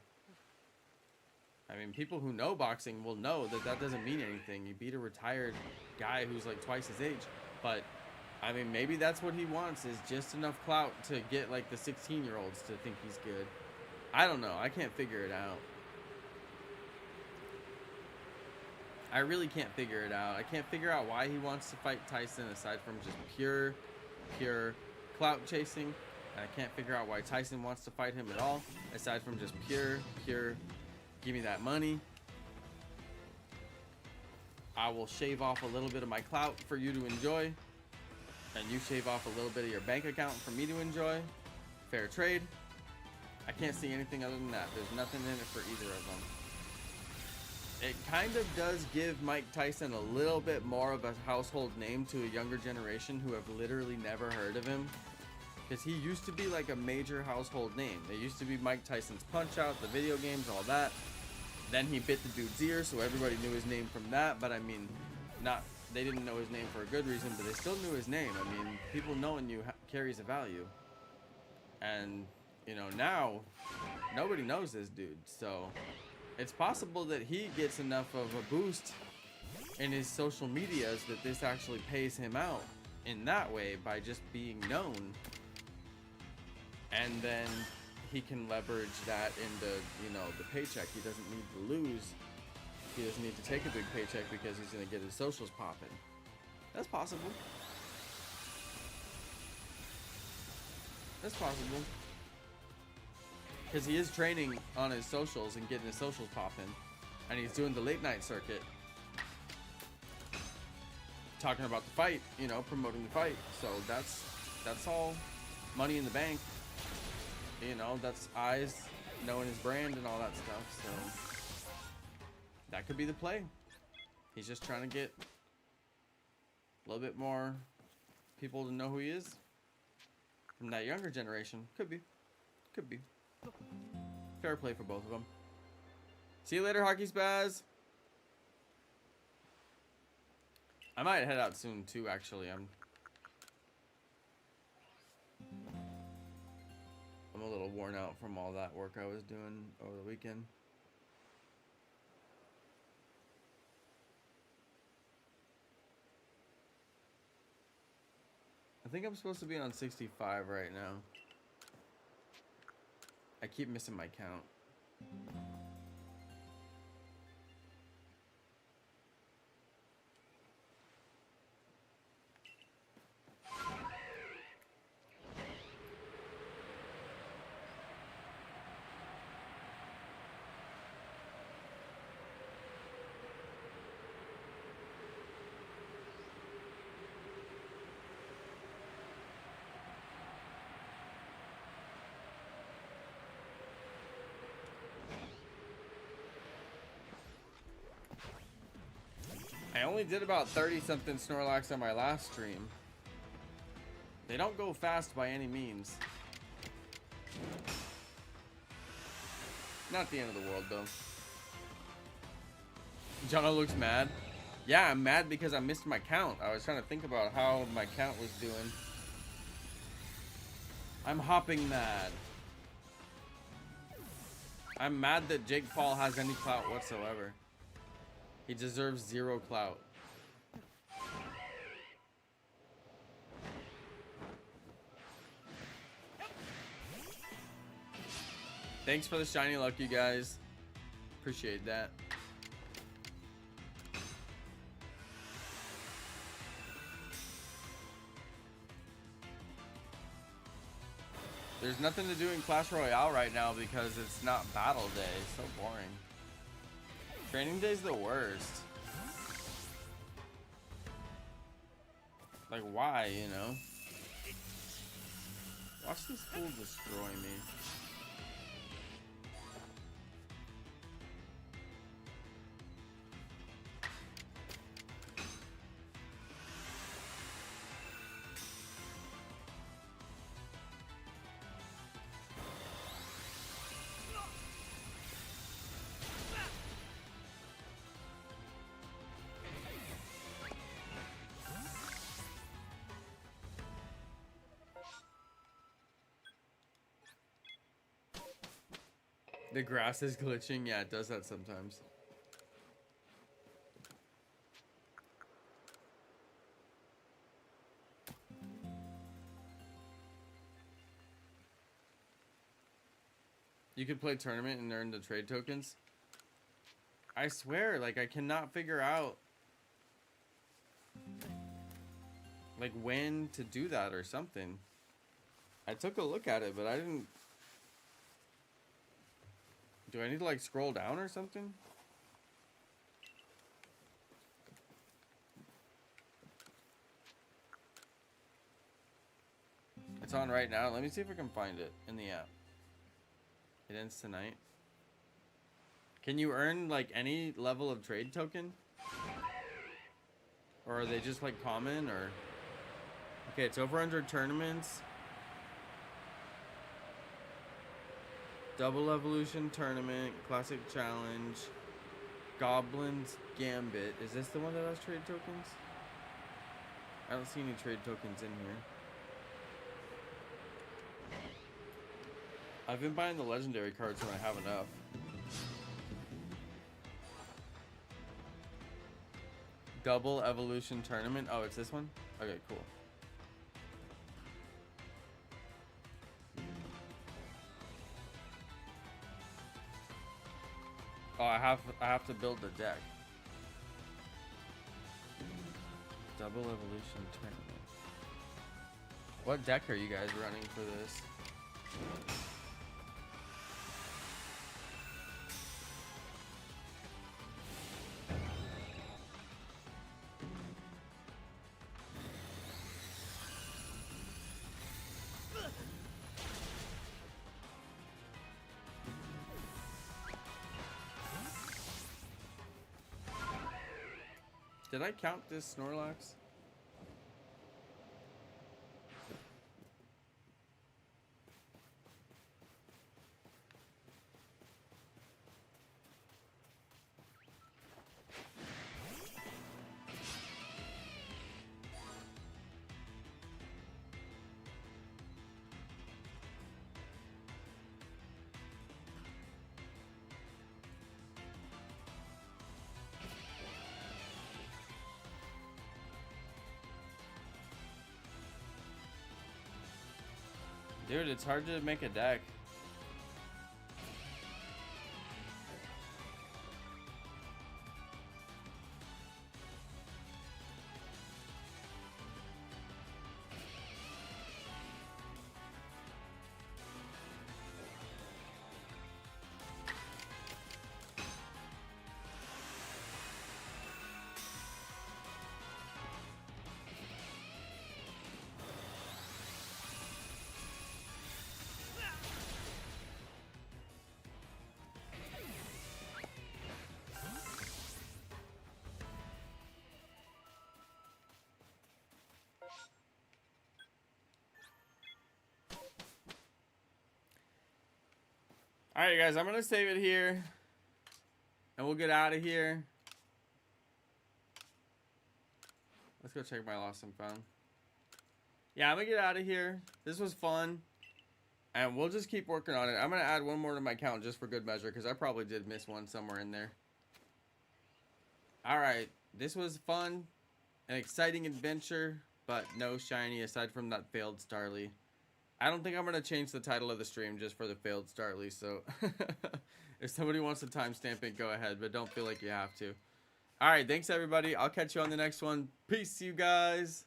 I mean, people who know boxing will know that that doesn't mean anything. You beat a retired guy who's like twice his age. But, I mean, maybe that's what he wants, is just enough clout to get like the 16-year-olds to think he's good. I don't know. I can't figure it out. I really can't figure it out. I can't figure out why he wants to fight Tyson aside from just pure clout chasing. And I can't figure out why Tyson wants to fight him at all aside from just pure give me that money. I will shave off a little bit of my clout for you to enjoy, and you shave off a little bit of your bank account for me to enjoy. Fair trade. I can't see anything other than that. There's nothing in it for either of them. It kind of does give Mike Tyson a little bit more of a household name to a younger generation who have literally never heard of him. Because he used to be like a major household name. It used to be Mike Tyson's Punch-Out, the video games, all that. Then he bit the dude's ear, so everybody knew his name from that. But I mean, they didn't know his name for a good reason, but they still knew his name. I mean, people knowing you carries a value. And, you know, now, nobody knows this dude, so it's possible that he gets enough of a boost in his social medias that this actually pays him out in that way by just being known. And then he can leverage that into, you know, the paycheck. He doesn't need to lose. He doesn't need to take a big paycheck because he's going to get his socials popping. That's possible. That's possible. Because he is training on his socials and getting his socials popping, and he's doing the late night circuit, talking about the fight, you know, promoting the fight. So that's all money in the bank. You know, that's eyes knowing his brand and all that stuff. So that could be the play. He's just trying to get a little bit more people to know who he is from that younger generation. Could be. Fair play for both of them. See you later, Hockey Spaz. I might head out soon too, actually. I'm a little worn out from all that work I was doing over the weekend. I think I'm supposed to be on 65 right now. I keep missing my count. I only did about 30-something Snorlax on my last stream. They don't go fast by any means. Not the end of the world, though. Jonno looks mad. Yeah, I'm mad because I missed my count. I was trying to think about how my count was doing. I'm hopping mad. I'm mad that Jake Paul has any clout whatsoever. He deserves 0 clout. Thanks for the shiny luck, you guys. Appreciate that. There's nothing to do in Clash Royale right now because it's not battle day. It's so boring. Training day's the worst. Like, why, you know? Watch this fool destroy me. The grass is glitching. Yeah, it does that sometimes. You could play tournament and earn the trade tokens. I swear, like, I cannot figure out like when to do that or something. I took a look at it, but I didn't. Do I need to like scroll down or something? It's on right now. Let me see if I can find it in the app. It ends tonight. Can you earn like any level of trade token? Or are they just like common or? Okay, it's over 100 tournaments. Double Evolution Tournament, Classic Challenge, Goblin's Gambit. Is this the one that has trade tokens? I don't see any trade tokens in here. I've been buying the legendary cards when I have enough. Double Evolution Tournament. Oh, it's this one? Okay, cool. Oh, I have to build the deck. Double Evolution Tournament. What deck are you guys running for this? Did I count this Snorlax? Dude, it's hard to make a deck. Alright guys, I'm gonna save it here. And we'll get out of here. Let's go check my lost and found. Yeah, I'm gonna get out of here. This was fun. And we'll just keep working on it. I'm gonna add one more to my count just for good measure, because I probably did miss one somewhere in there. Alright, this was fun. An exciting adventure, but no shiny aside from that failed Starly. I don't think I'm going to change the title of the stream just for the failed Starly, so if somebody wants to timestamp it, go ahead, but don't feel like you have to. Alright, thanks everybody. I'll catch you on the next one. Peace, you guys.